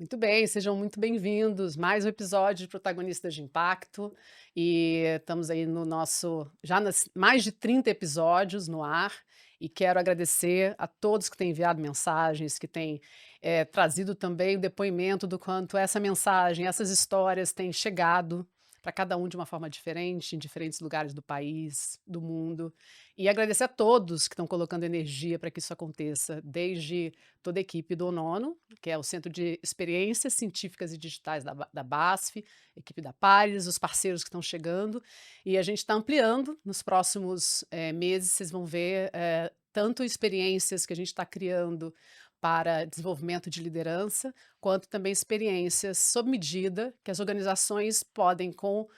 Muito bem, sejam muito bem-vindos. Mais um episódio de Protagonistas de Impacto. E estamos aí no nosso, já nas mais de 30 episódios no ar. E quero agradecer a todos que têm enviado mensagens, que têm trazido também o depoimento do quanto essa mensagem, essas histórias têm chegado para cada um de uma forma diferente, em diferentes lugares do país, do mundo. E agradecer a todos que estão colocando energia para que isso aconteça, desde toda a equipe do ONONO, que é o Centro de Experiências Científicas e Digitais da BASF, equipe da Pares, os parceiros que estão chegando, e a gente está ampliando nos próximos meses, vocês vão ver tanto experiências que a gente está criando para desenvolvimento de liderança, quanto também experiências sob medida que as organizações podem, com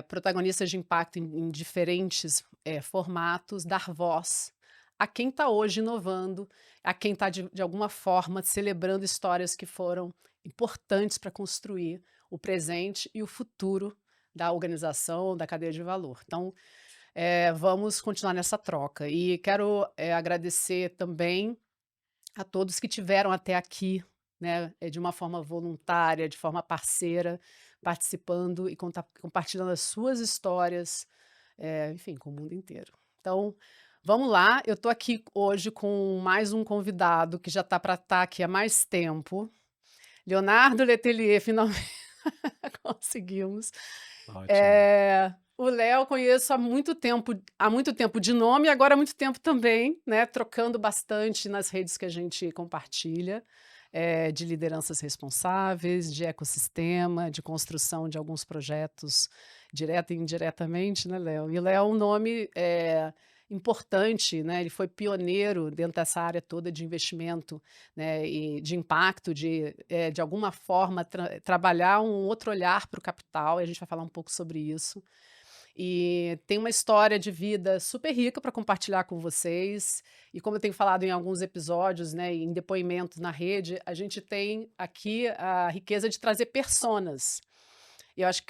protagonistas de impacto em diferentes formatos, dar voz a quem está hoje inovando, a quem está de alguma forma celebrando histórias que foram importantes para construir o presente e o futuro da organização, da cadeia de valor. Então, vamos continuar nessa troca. E quero agradecer também a todos que tiveram até aqui, né, de uma forma voluntária, de forma parceira, participando e compartilhando as suas histórias, enfim, com o mundo inteiro. Então, vamos lá. Eu estou aqui hoje com mais um convidado que já está para estar aqui há mais tempo. Leonardo Letelier, finalmente conseguimos. Ótimo. O Léo conheço há muito tempo de nome e agora há muito tempo também, né, trocando bastante nas redes que a gente compartilha, de lideranças responsáveis, de ecossistema, de construção de alguns projetos direta e indiretamente, né, Léo? E o Léo é um nome importante, né? Ele foi pioneiro dentro dessa área toda de investimento, né, e de impacto, de alguma forma trabalhar um outro olhar para o capital, e a gente vai falar um pouco sobre isso. E tem uma história de vida super rica para compartilhar com vocês. E como eu tenho falado em alguns episódios, né, em depoimentos na rede, a gente tem aqui a riqueza de trazer personas. E eu acho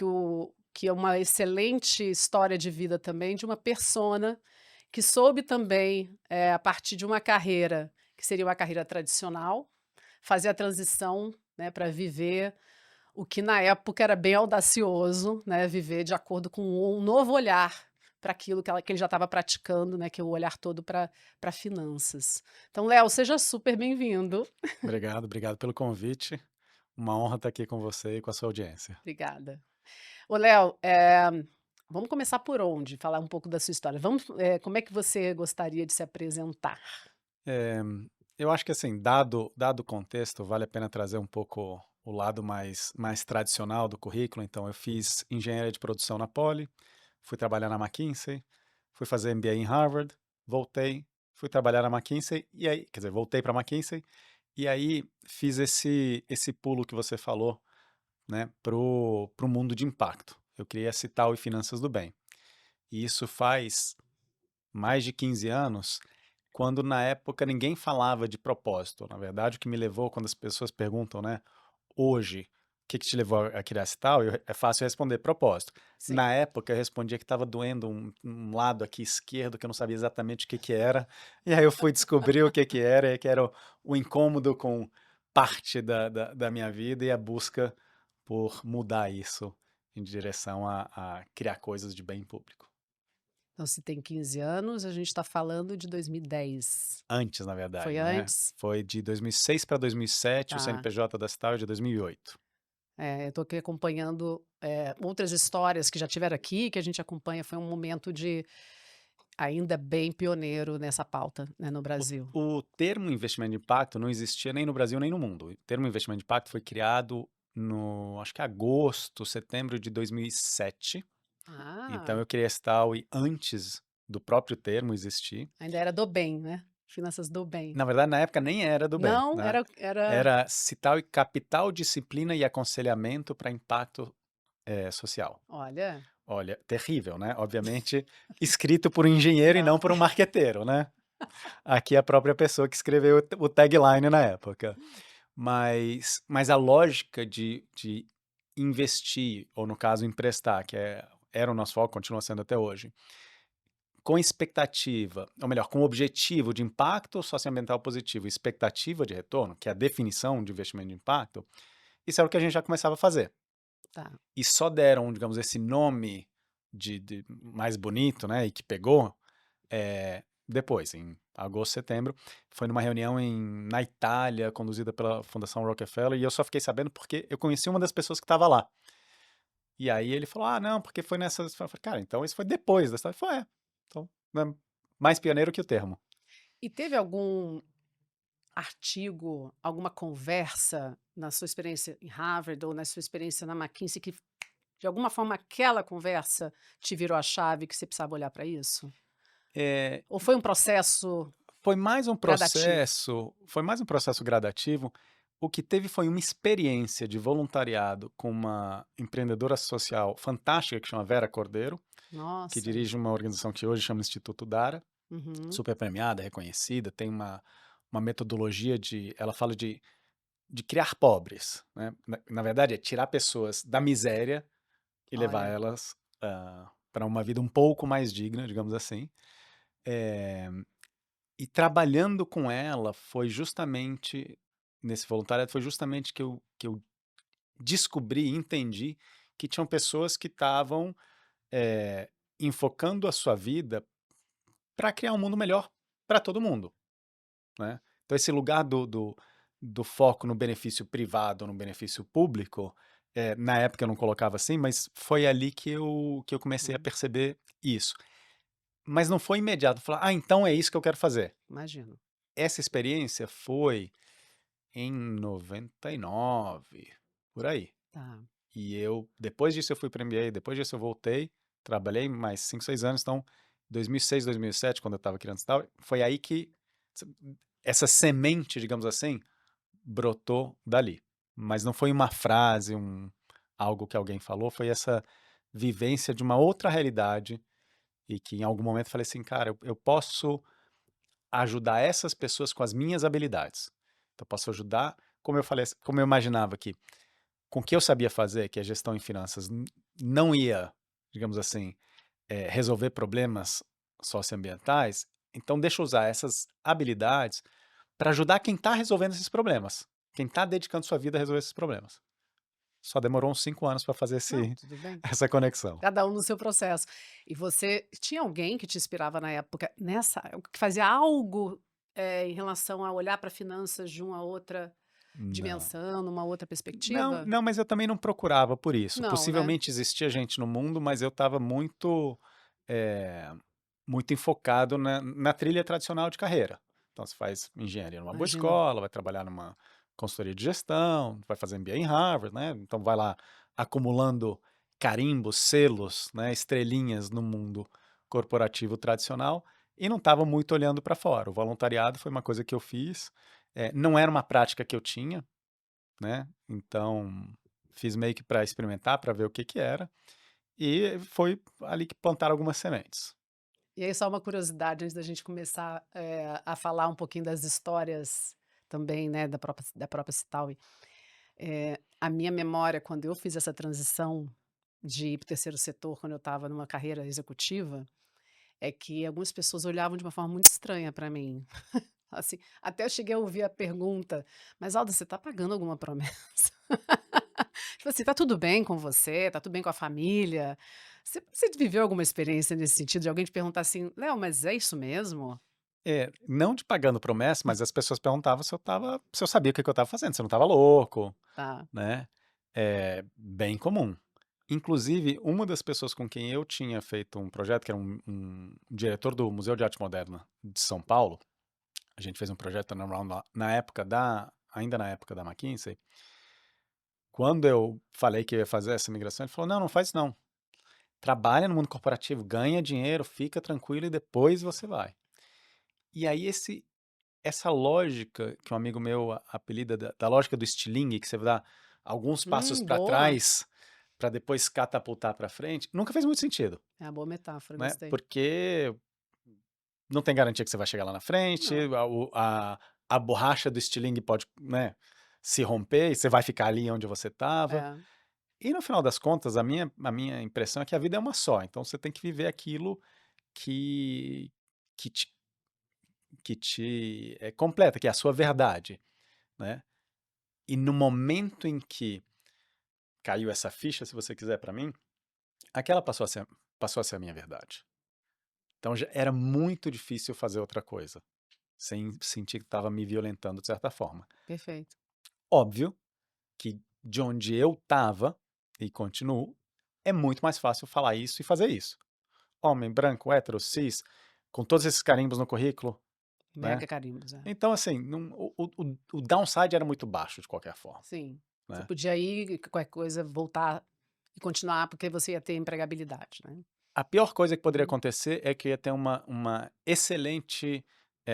que é uma excelente história de vida também de uma persona que soube também, a partir de uma carreira que seria uma carreira tradicional, fazer a transição, né, para viver o que na época era bem audacioso, né, viver de acordo com um novo olhar para aquilo que ele já estava praticando, né, que é o olhar todo para finanças. Então, Léo, seja super bem-vindo. Obrigado, obrigado pelo convite. Uma honra estar aqui com você e com a sua audiência. Obrigada. Ô, Léo, vamos começar por onde? Falar um pouco da sua história. Como é que você gostaria de se apresentar? Eh, eu acho que assim, dado o contexto, vale a pena trazer um pouco o lado mais tradicional do currículo. Então, eu fiz engenharia de produção na Poli, fui trabalhar na McKinsey, fui fazer MBA em Harvard, voltei, fui trabalhar na McKinsey e aí, quer dizer, voltei para a McKinsey e aí fiz esse pulo que você falou, né, pro mundo de impacto. Eu criei a Cital e Finanças do Bem. E isso faz mais de 15 anos, quando na época ninguém falava de propósito. Na verdade, o que me levou, quando as pessoas perguntam, né, hoje, o que te levou a criar Cital? É fácil responder propósito. Sim. Na época, eu respondia que estava doendo um lado aqui esquerdo, que eu não sabia exatamente o que era. E aí eu fui descobrir o que era, e que era o incômodo com parte da minha vida e a busca por mudar isso em direção a criar coisas de bem público. Então, se tem 15 anos, a gente está falando de 2010. Antes, na Foi verdade, né. antes? Foi de 2006 para 2007, o Tá. CNPJ da Cital é de 2008. Eu estou aqui acompanhando, outras histórias que já tiveram aqui, que a gente acompanha. Foi um momento de ainda bem pioneiro nessa pauta, né, no O Brasil. o termo investimento de impacto não existia nem no Brasil nem no mundo. O termo investimento de impacto foi criado no acho que agosto, setembro de 2007. Então Ah, eu criei a Cital e antes do próprio termo existir. ainda era do bem, né? Finanças do bem. Na verdade, na época nem era do bem, Não, né. era Era Cital e Capital, Disciplina e Aconselhamento para Impacto, Social. olha, Olha, terrível, né, obviamente escrito por um engenheiro e não. não por um marqueteiro, né. Aqui é a própria pessoa que escreveu o tagline na época. Mas a lógica de investir, ou no caso emprestar, era o nosso foco, continua sendo até hoje, com expectativa, ou melhor, com objetivo de impacto socioambiental positivo e expectativa de retorno, que é a definição de investimento de impacto, isso era o que a gente já começava a fazer. Tá. E só deram, digamos, esse nome de mais bonito, né, e que pegou, depois, em agosto, setembro, foi numa reunião na Itália, conduzida pela Fundação Rockefeller, e eu só fiquei sabendo porque eu conheci uma das pessoas que estava lá. E aí ele falou: "Ah, não, porque foi nessas", eu falei: "Cara, então isso foi depois da história". Ele falou: "É, então, né, mais pioneiro que o termo". E teve algum artigo, alguma conversa na sua experiência em Harvard ou na sua experiência na McKinsey que, de alguma forma, aquela conversa te virou a chave que você precisava olhar para isso? Eh, Ou foi um processo gradativo? foi mais um processo gradativo. O que teve foi uma experiência de voluntariado com uma empreendedora social fantástica que chama Vera Cordeiro, que Nossa. dirige uma organização que hoje chama Instituto Dara, Uhum. super premiada, reconhecida, tem uma metodologia ela fala de criar pobres, né. Na verdade é tirar pessoas da miséria e levar Olha, elas, para uma vida um pouco mais digna, digamos assim. Eh E trabalhando com ela foi justamente nesse voluntariado, foi justamente que eu descobri e entendi que tinham pessoas que estavam, enfocando a sua vida para criar um mundo melhor para todo mundo, né. Então esse lugar do foco no benefício privado, no benefício público, na época eu não colocava assim, mas foi ali que eu comecei a hum, perceber isso. Mas não foi imediato, falar: "Ah, então é isso que eu quero fazer". imagino. Essa experiência foi em 99, por aí. Tá. E depois disso eu fui para o MBA, depois disso eu voltei, trabalhei mais 5, 6 anos, então 2006, 2007, quando eu estava criando e tal, foi aí que s essa semente, digamos assim, brotou dali. Mas não foi uma frase, algo que alguém falou, foi essa vivência de uma outra realidade e que em algum momento eu falei assim: "Cara, eu posso ajudar essas pessoas com as minhas habilidades. Então eu posso ajudar", como eu falei, como eu imaginava que com o que eu sabia fazer, que é gestão em finanças, não ia, digamos assim, resolver problemas socioambientais, então deixa eu usar essas habilidades para ajudar quem está resolvendo esses problemas, quem está dedicando sua vida a resolver esses problemas. Só demorou uns 5 anos para fazer Não, tudo bem. essa conexão. Cada um no seu processo. E você tinha alguém que te inspirava na época que fazia algo, em relação a olhar para finanças de uma outra Não. dimensão, numa outra Não, perspectiva? não, mas eu também não procurava por isso. Não, né? Possivelmente existia gente no mundo, mas eu estava eh, muito enfocado na trilha tradicional de carreira. Então você faz engenharia numa boa Imagino. escola, vai trabalhar numa consultoria de gestão, vai fazer MBA em Harvard, né, então vai lá acumulando carimbos, selos, né, estrelinhas no mundo corporativo tradicional, e não estava muito olhando para fora. O voluntariado foi uma coisa que eu fiz, não era uma prática que eu tinha, né, então fiz meio que para experimentar, para ver o que que era, e foi ali que plantaram algumas sementes. E aí só uma curiosidade antes da gente começar, a falar um pouquinho das histórias também, né, da própria Citaui. A minha memória quando eu fiz essa transição de ir para o terceiro setor, quando eu estava numa carreira executiva, é que algumas pessoas olhavam de uma forma muito estranha para mim. Assim, até eu cheguei a ouvir a pergunta: "Mas Alda, você está pagando alguma promessa?" Tipo assim: "Tá tudo bem com você? Tá tudo bem com a família?" Você viveu alguma experiência nesse sentido, de alguém te perguntar assim: "Léo, mas é isso mesmo?" Não te pagando promessa, mas as pessoas perguntavam se eu sabia o que que eu estava fazendo, se eu não estava louco, Tá. né, é bem comum. Inclusive, uma das pessoas com quem eu tinha feito um projeto, que era um diretor do Museu de Arte Moderna de São Paulo, a gente fez um projeto turnaround lá na época ainda na época da McKinsey, quando eu falei que eu ia fazer essa migração, ele falou: "Não, não faz isso não. Trabalha no mundo corporativo, ganha dinheiro, fica tranquilo e depois você vai". E aí essa lógica que um amigo meu apelida da lógica do estilingue, que você dá alguns passos para Boa. trás, para depois catapultar para frente, nunca fez muito sentido, É uma boa metáfora, né, gostei. porque não tem garantia que você vai chegar lá na frente, Não. a borracha do estilingue pode, né, se romper e você vai ficar ali onde você estava. É. E no final das contas, a minha impressão é que a vida é uma só, então você tem que viver aquilo que que te completa, que é a sua verdade, né. E no momento em que caiu essa ficha, se você quiser, para mim, aquela passou a ser a minha verdade. Então já era muito difícil fazer outra coisa, sem sentir que estava me violentando de certa forma. Perfeito. Óbvio que de onde eu estava, e continuo, é muito mais fácil falar isso e fazer isso. Homem, branco, hétero, cis, com todos esses carimbos no currículo, né? Mega carimbos, é. Então, assim, o downside era muito baixo de qualquer forma, Sim. Você né? podia ir e qualquer coisa voltar e continuar, porque você ia ter empregabilidade, né. A pior coisa que poderia Uhum. acontecer é que eu ia ter uma excelente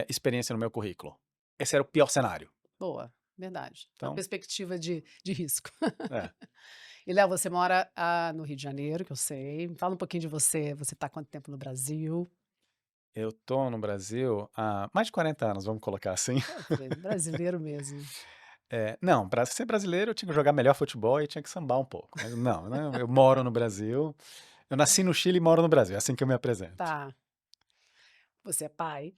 experiência no meu currículo. Esse era o pior cenário. Boa, verdade. Uma Então, perspectiva de risco. é, E Léo, você mora, no Rio de Janeiro, que eu sei. Me fala um pouquinho de você. Você está há quanto tempo no Brasil? eu tô no Brasil há mais de 40 anos, vamos colocar assim. Quer dizer, brasileiro mesmo. Não, para ser brasileiro eu tinha que jogar melhor futebol e tinha que sambar um pouco. Mas não, né? Eu moro no Brasil. Eu nasci no Chile e moro no Brasil, é assim que eu me apresento. Tá. Você é pai?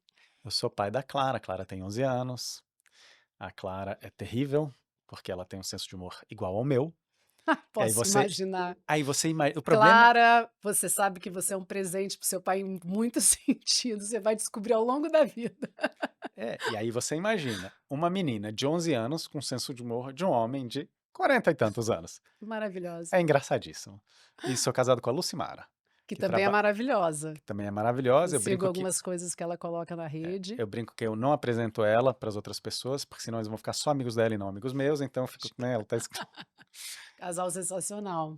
Eu sou pai da Clara, a Clara tem 11 anos. A Clara é terrível, porque ela tem um senso de humor igual ao meu. E Posso imaginar. aí você imagina, o problema Clara, você sabe que você é um presente para o seu pai em muitos sentidos, você vai descobrir ao longo da vida. e aí você imagina uma menina de 11 anos com senso de humor de um homem de 40 e tantos anos. Maravilhosa. É engraçadíssimo. E sou casado com a Lucimara, Que que, também é traba maravilhosa. que também é Eu maravilhosa. sigo algumas coisas que ela coloca na rede. Eu brinco que eu não apresento ela para as outras pessoas, porque senão eles vão ficar só amigos dela e não amigos meus, então eu fico, né, ela tá Casal sensacional.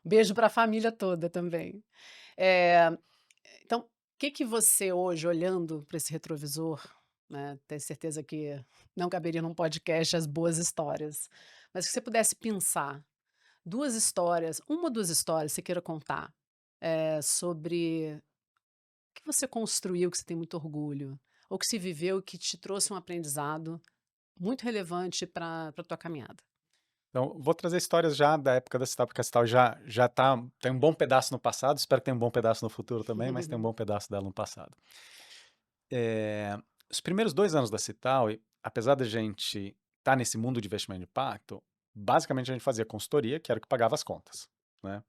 Um beijo para a família toda também. Eh, então, o que que você hoje, olhando para esse retrovisor, né, tenho certeza que não caberia num podcast as boas histórias, mas que você pudesse pensar 2 histórias, 1 ou 2 histórias que você queira contar, sobre o que você construiu, que você tem muito orgulho, ou que se viveu e que te trouxe um aprendizado muito relevante para a tua caminhada. Então, vou trazer histórias já da época da Cital, porque a Cital já tem um bom pedaço no passado, espero que tenha um bom pedaço no futuro também, mas tem um bom pedaço dela no passado. Eh, os primeiros 2 anos da Cital, apesar da gente estar nesse mundo de investimento de impacto, basicamente a gente fazia consultoria, que era o que pagava as contas, né.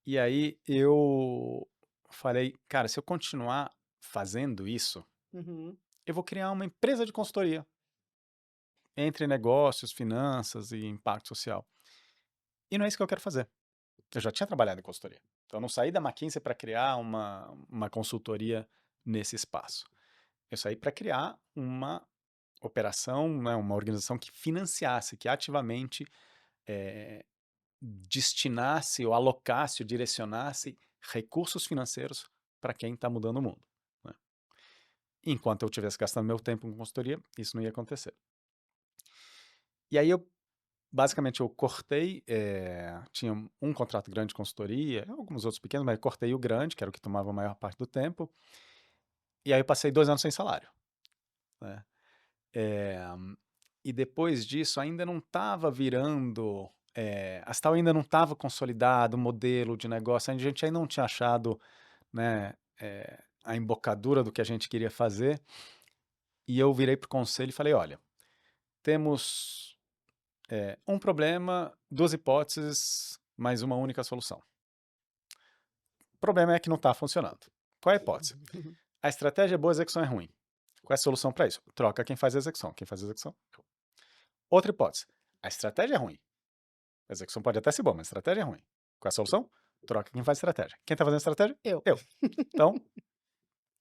E aí eu falei: "Cara, se eu continuar fazendo isso, Uhum. eu vou criar uma empresa de consultoria, entre negócios, finanças e impacto social". E não é isso que eu quero fazer. Eu já tinha trabalhado em consultoria. Então eu não saí da McKinsey para criar uma consultoria nesse espaço. Eu saí para criar uma operação, né, uma organização que financiasse, que ativamente eh, destinasse ou alocasse ou direcionasse recursos financeiros para quem está mudando o mundo, né. Enquanto eu estivesse gastando meu tempo com consultoria, isso não ia acontecer. E aí basicamente eu cortei, tinha um contrato grande de consultoria, alguns outros pequenos, mas eu cortei o grande, que era o que tomava a maior parte do tempo, e aí eu passei 2 anos sem salário, né. Eh, e depois disso ainda não estava virando, a Astal ainda não estava consolidado, o modelo de negócio, a gente ainda não tinha achado, né, a embocadura do que a gente queria fazer, e eu virei para o conselho e falei: "Olha, temos, um problema, 2 hipóteses, mas uma única solução. O problema é que não está funcionando. Qual é a hipótese? A estratégia é boa, a execução é ruim. Qual é a solução para isso? Troca quem faz a execução. Quem faz a execução? Outra hipótese. A estratégia é ruim. A execução pode até ser boa, mas a estratégia é ruim. Qual é a solução? Troca quem faz a estratégia. Quem está fazendo a estratégia? Eu. Eu. Então,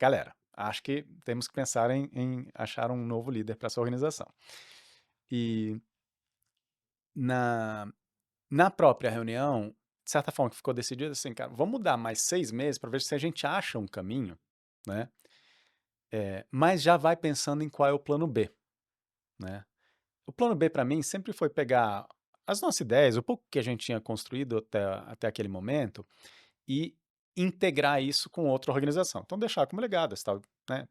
galera, acho que temos que pensar em achar um novo líder para essa organização. E na, na própria reunião, de certa forma, que ficou decidido assim, cara, vamos dar mais 6 meses para ver se a gente acha um caminho, né? Mas já vai pensando em qual é o plano B, né? O plano B para mim sempre foi pegar as nossas ideias, o pouco que a gente tinha construído até aquele momento e integrar isso com outra organização. Então deixar como legado, esse tal, né?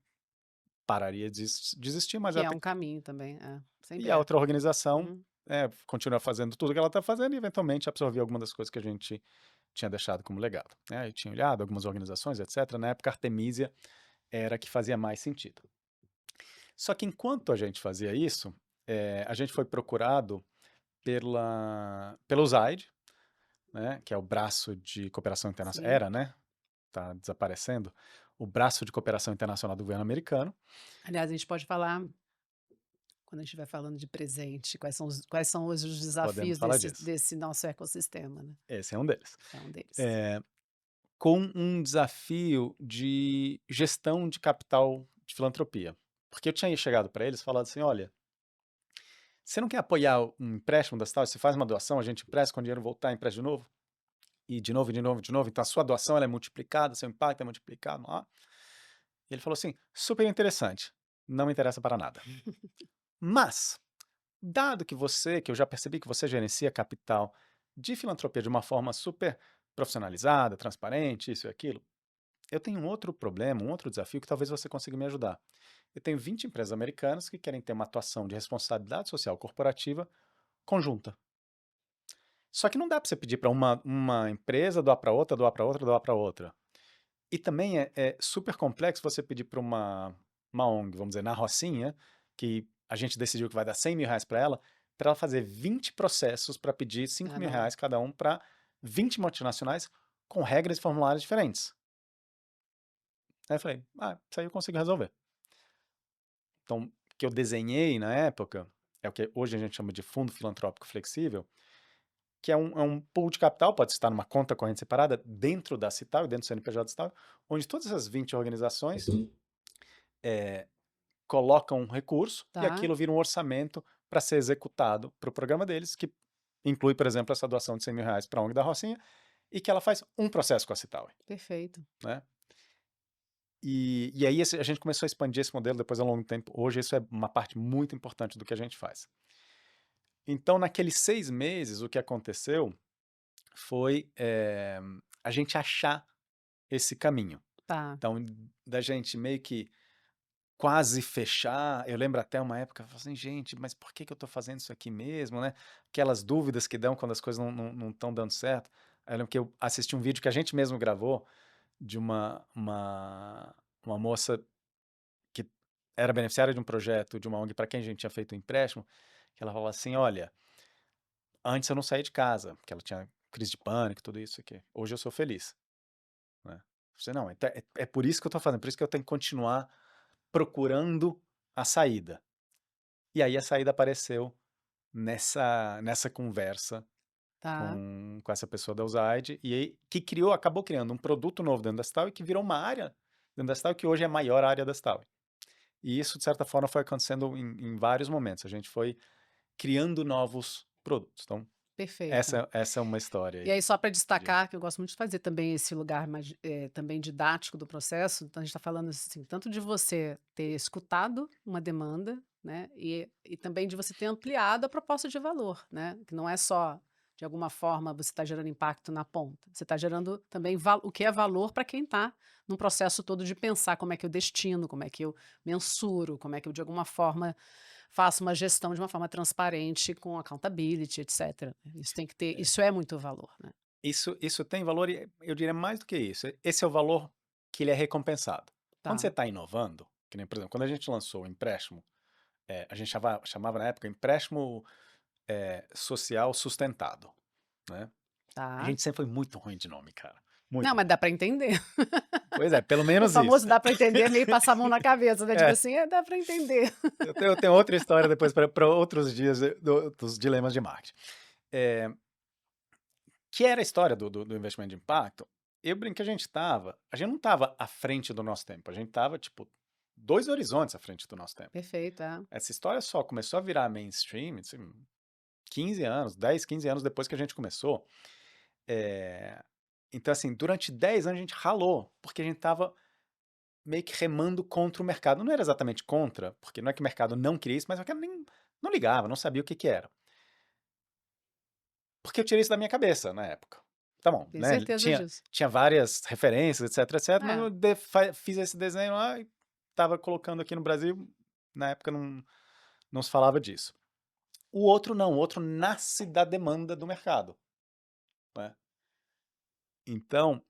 Pararia de existir, mas Que é até um caminho também, é, sempre e a é. outra organização Uhum. continua fazendo tudo que ela está fazendo e eventualmente absorver alguma das coisas que a gente tinha deixado como legado, né? Eu tinha olhado algumas organizações, etc. Na época, Artemisia era a que fazia mais sentido. Só que enquanto a gente fazia isso, a gente foi procurado pela USAID, né, que é o braço de cooperação internacional, Sim. era, né, tá desaparecendo, o braço de cooperação internacional do governo americano. Aliás, a gente pode falar, quando a gente estiver falando de presente, quais são hoje os Podemos desafios falar desse disso. desse nosso ecossistema, né. Esse é um deles. É um deles. Eh, com um desafio de gestão de capital de filantropia. Porque eu tinha chegado para eles e falado assim: "Olha, você não quer apoiar um empréstimo da Cital? Você faz uma doação, a gente empresta, quando o dinheiro voltar, empresta de novo, e de novo, de novo, de novo, então a sua doação ela é multiplicada, seu impacto é multiplicado, ó". E ele falou assim: "Super interessante, não me interessa para nada. Mas, dado que eu já percebi que você gerencia capital de filantropia de uma forma super profissionalizada, transparente, isso e aquilo, eu tenho um outro problema, um outro desafio que talvez você consiga me ajudar. Eu tenho 20 empresas americanas que querem ter uma atuação de responsabilidade social corporativa conjunta. Só que não dá para você pedir para uma empresa doar para outra, doar para outra, doar para outra. E também é super complexo você pedir para uma ONG, vamos dizer, na Rocinha, que a gente decidiu que vai dar R$ 100.000 para ela fazer 20 processos para pedir cinco Ah, mil não. reais cada um para 20 multinacionais com regras e formulários diferentes. Aí eu falei, isso aí eu consigo resolver. Então, o que eu desenhei na época, é o que hoje a gente chama de fundo filantrópico flexível, que é um pool de capital, pode estar numa conta corrente separada dentro da Cital, dentro do CNPJ da Cital, onde todas essas 20 organizações eh, colocam um recurso e Tá, aquilo vira um orçamento para ser executado para o programa deles, que inclui, por exemplo, essa doação de R$ 100.000 para a ONG da Rocinha, e que ela faz um processo com a Cital, perfeito. né? E aí a gente começou a expandir esse modelo depois ao longo do tempo. Hoje isso é uma parte muito importante do que a gente faz. Então, naqueles 6 meses, o que aconteceu foi a gente achar esse caminho. Tá. Então, da gente meio que quase fechar. Eu lembro até uma época, eu falei assim, gente, mas por que que eu tô fazendo isso aqui mesmo, né? Aquelas dúvidas que dão quando as coisas não estão dando certo. Aí eu lembro que eu assisti um vídeo que a gente mesmo gravou de uma moça que era beneficiária de um projeto de uma ONG para quem a gente tinha feito um empréstimo, que ela falava assim, olha, antes eu não saía de casa, porque ela tinha crise de pânico, tudo isso aqui. Hoje eu sou feliz, né? Você não, é por isso que eu tô fazendo, por isso que eu tenho que continuar procurando a saída. E aí a saída apareceu nessa conversa Tá, com essa pessoa da USAID, e aí que acabou criando um produto novo dentro da Cital e que virou uma área dentro da Cital que hoje é a maior área da Cital. E isso, de certa forma, foi acontecendo em vários momentos. A gente foi criando novos produtos. Então, perfeito. essa é uma história E aí. aí só para De, destacar, que eu gosto muito de fazer também esse lugar mais, também didático do processo, então a gente está falando, assim, tanto de você ter escutado uma demanda, né, e também de você ter ampliado a proposta de valor, né, que não é só, de alguma forma, você está gerando impacto na ponta, você está gerando também o que é valor para quem está no processo todo de pensar como é que eu destino, como é que eu mensuro, como é que eu, de alguma forma, faço uma gestão de uma forma transparente com accountability, etcétera. Isso tem que ter, isso é muito valor, né. isso tem valor e eu diria mais do que isso. Esse é o valor que ele é recompensado. Quando você Tá, está inovando, que nem, por exemplo, quando a gente lançou o empréstimo, a gente chamava na época empréstimo social sustentado, né? A tá. gente sempre foi muito ruim de nome, cara. Não, Muito mas ruim. dá para entender. Pois é, pelo O menos isso. famoso "dá para entender", meio passar a mão na cabeça, né, tipo É, assim: "É, dá para entender". eu tenho outra história depois para outros dias dos dilemas de marketing. Eh, que era a história do investimento de impacto. Eu brinco que a gente não estava à frente do nosso tempo, a gente estava, tipo, 2 horizontes à frente do nosso tempo. Perfeito, é. Essa história só começou a virar mainstream, assim, 15 anos, 10, 15 anos depois que a gente começou. Eh, então, assim, durante 10 anos a gente ralou, porque a gente estava meio que remando contra o mercado. Não era exatamente contra, porque não é que o mercado não queria isso, mas o mercado nem não ligava, não sabia o que que era. Porque eu tirei isso da minha cabeça na época. Tá bom, Tenho né, certeza tinha disso. tinha várias referências, etc, etc, mas É, eu fiz esse desenho lá e estava colocando aqui no Brasil, na época não se falava disso. O outro não, o outro nasce da demanda do mercado, né. Então,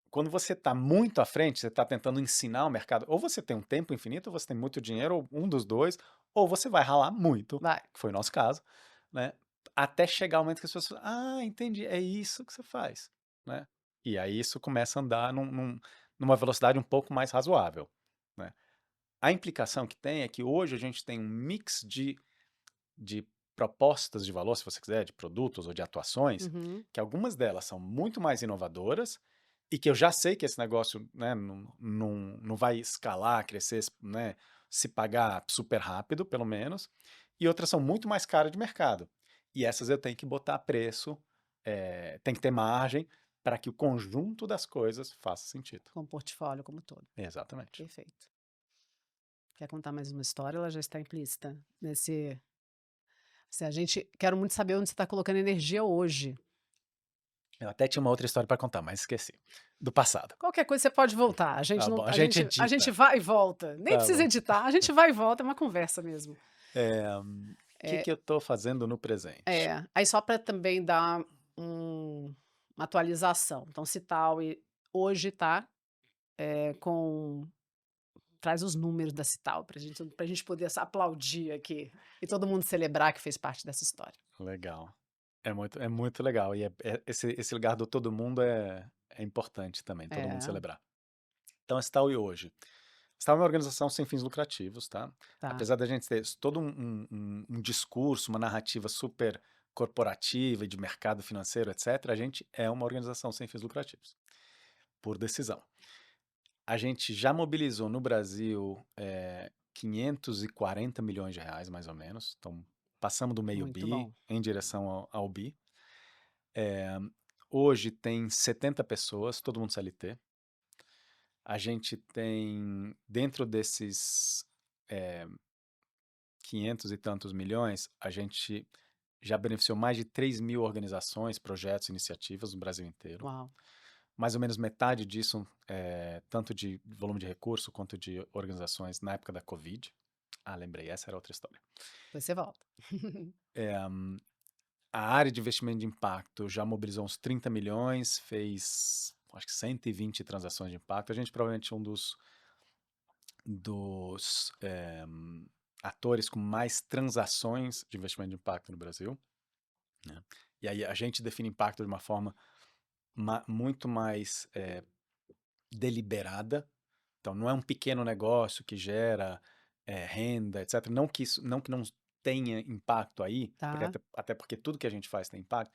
quando você está muito à frente, você está tentando ensinar o mercado, ou você tem um tempo infinito, ou você tem muito dinheiro, ou um dos dois, ou você vai ralar muito, Vai. que foi o nosso caso, né? Até chegar o momento que as pessoas falam, entendi, é isso que você faz, né? E aí isso começa a andar numa velocidade um pouco mais razoável, né? A implicação que tem é que hoje a gente tem um mix de propostas de valor, se você quiser, de produtos ou de atuações, Uhum. que algumas delas são muito mais inovadoras e que eu já sei que esse negócio, né, não vai escalar, crescer, né, se pagar super rápido, pelo menos, e outras são muito mais caras de mercado. E essas eu tenho que botar preço, tem que ter margem para que o conjunto das coisas faça sentido. Com o portfólio como todo. Exatamente. Perfeito. Quer contar mais uma história? Ela já está implícita nesse. Se a gente. Quero muito saber onde você está colocando energia hoje. Eu até tinha uma outra história para contar, mas esqueci. Do passado. Qualquer coisa você pode voltar. A gente Tá não, bom, a gente a gente edita. vai e volta. Nem Tá precisa bom. editar. A gente vai e volta. É uma conversa mesmo. Que eu tô fazendo no presente? Aí só para também dar uma atualização. Então, Cital hoje está com. Traz os números da Cital para a gente poder aplaudir aqui e todo mundo celebrar que fez parte dessa história. Legal. É muito legal. E esse lugar do todo mundo é importante também, todo mundo É, celebrar. Então, a Staui hoje. Staui é uma organização sem fins lucrativos, tá? tá. Apesar da gente ter todo um discurso, uma narrativa super corporativa e de mercado financeiro, etc., a gente é uma organização sem fins lucrativos, por decisão. A gente já mobilizou no Brasil 540 milhões de reais, mais ou menos. Então, passamos do meio Muito bi bom. em direção ao bi. Hoje tem 70 pessoas, todo mundo CLT. A gente tem, dentro desses 500 e tantos milhões, a gente já beneficiou mais de 3 mil organizações, projetos, iniciativas no Brasil inteiro. Uau. Mais ou menos metade disso, tanto de volume de recurso quanto de organizações na época da Covid. Lembrei, essa era outra história. Depois você volta. A área de investimento de impacto já mobilizou uns 30 milhões, fez acho que 120 transações de impacto. A gente provavelmente é um dos atores com mais transações de investimento de impacto no Brasil, né? E aí a gente define impacto de uma forma muito mais deliberada. Então, não é um pequeno negócio que gera renda, etc. Não que não tenha impacto aí, porque Tá. até porque tudo que a gente faz tem impacto,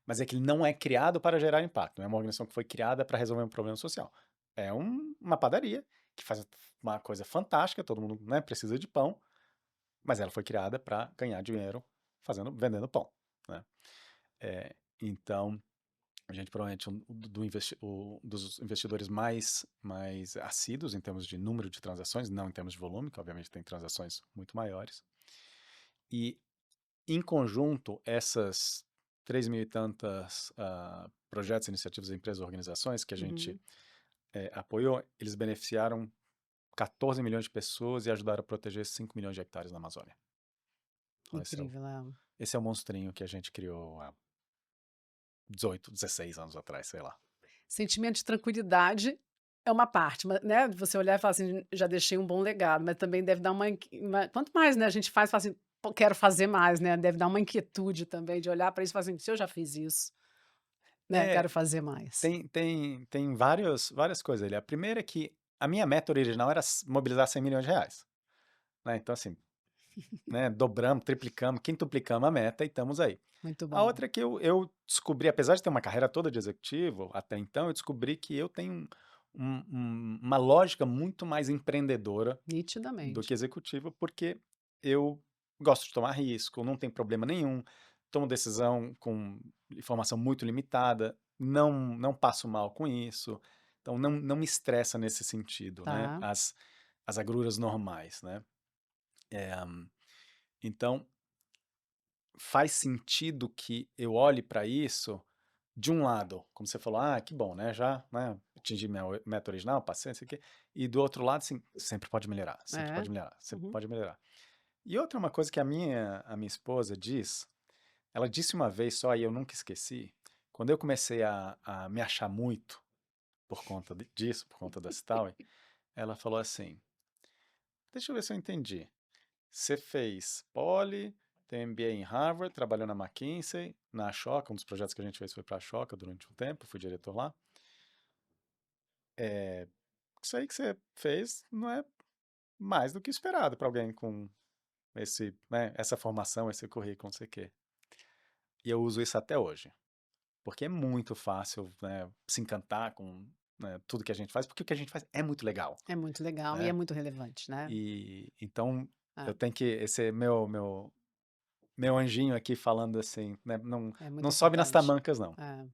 mas é que ele não é criado para gerar impacto. Não é uma organização que foi criada para resolver um problema social. É uma padaria que faz uma coisa fantástica, todo mundo, né, precisa de pão, mas ela foi criada para ganhar dinheiro vendendo pão, né? Então, a gente provavelmente é dos investidores mais assíduos em termos de número de transações, não em termos de volume, que obviamente tem transações muito maiores. E, em conjunto, essas 3 mil e tantas projetos, iniciativas, empresas, organizações que a gente Uhum. apoiou, eles beneficiaram 14 milhões de pessoas e ajudaram a proteger 5 milhões de hectares na Amazônia. Então, Incrível, é. esse é o monstrinho que a gente criou há 18, 16 anos atrás, sei lá. Sentimento de tranquilidade é uma parte, né, você olhar e falar assim: "Já deixei um bom legado", mas também deve dar quanto mais, né, a gente faz, fala assim: "Pô, quero fazer mais", né, deve dar uma inquietude também de olhar para isso e falar assim: "Se eu já fiz isso, né, É, quero fazer mais". tem várias coisas ali. A primeira é que a minha meta original era mobilizar 100 milhões de reais, né? Então, assim, né, dobramos, triplicamos, quintuplicamos a meta e estamos aí. Muito A bom. outra é que eu descobri, apesar de ter uma carreira toda de executivo, até então, eu descobri que eu tenho uma lógica muito mais empreendedora do que Nitidamente. executiva, porque eu gosto de tomar risco, não tem problema nenhum, tomo decisão com informação muito limitada, não passo mal com isso, então não me estressa nesse sentido, né? Tá. As agruras normais, né? Então, faz sentido que eu olhe para isso de um lado, como você falou, que bom, né? Já, né, atingi minha meta original, passei, não sei o quê. E do outro lado, assim, sempre pode melhorar, sempre É. pode melhorar, sempre Uhum. pode melhorar. E outra uma coisa que a minha esposa diz, ela disse uma vez só e eu nunca esqueci, quando eu comecei a me achar muito, por conta disso, por conta da Cital, ela falou assim, deixa eu ver se eu entendi. Você fez Poli, tem MBA em Harvard, trabalhou na McKinsey, na Ashoka, um dos projetos que a gente fez foi para a Ashoka durante um tempo, fui diretor lá. Isso aí que você fez não é mais do que esperado para alguém com essa formação, esse currículo, não sei o quê. E eu uso isso até hoje, porque é muito fácil, né, se encantar com, né, tudo que a gente faz, porque o que a gente faz é muito legal, É muito legal e é né? muito relevante, né? E então eu É, tenho que esse meu anjinho aqui falando assim, né, é muito não sobe nas importante. tamancas não. É.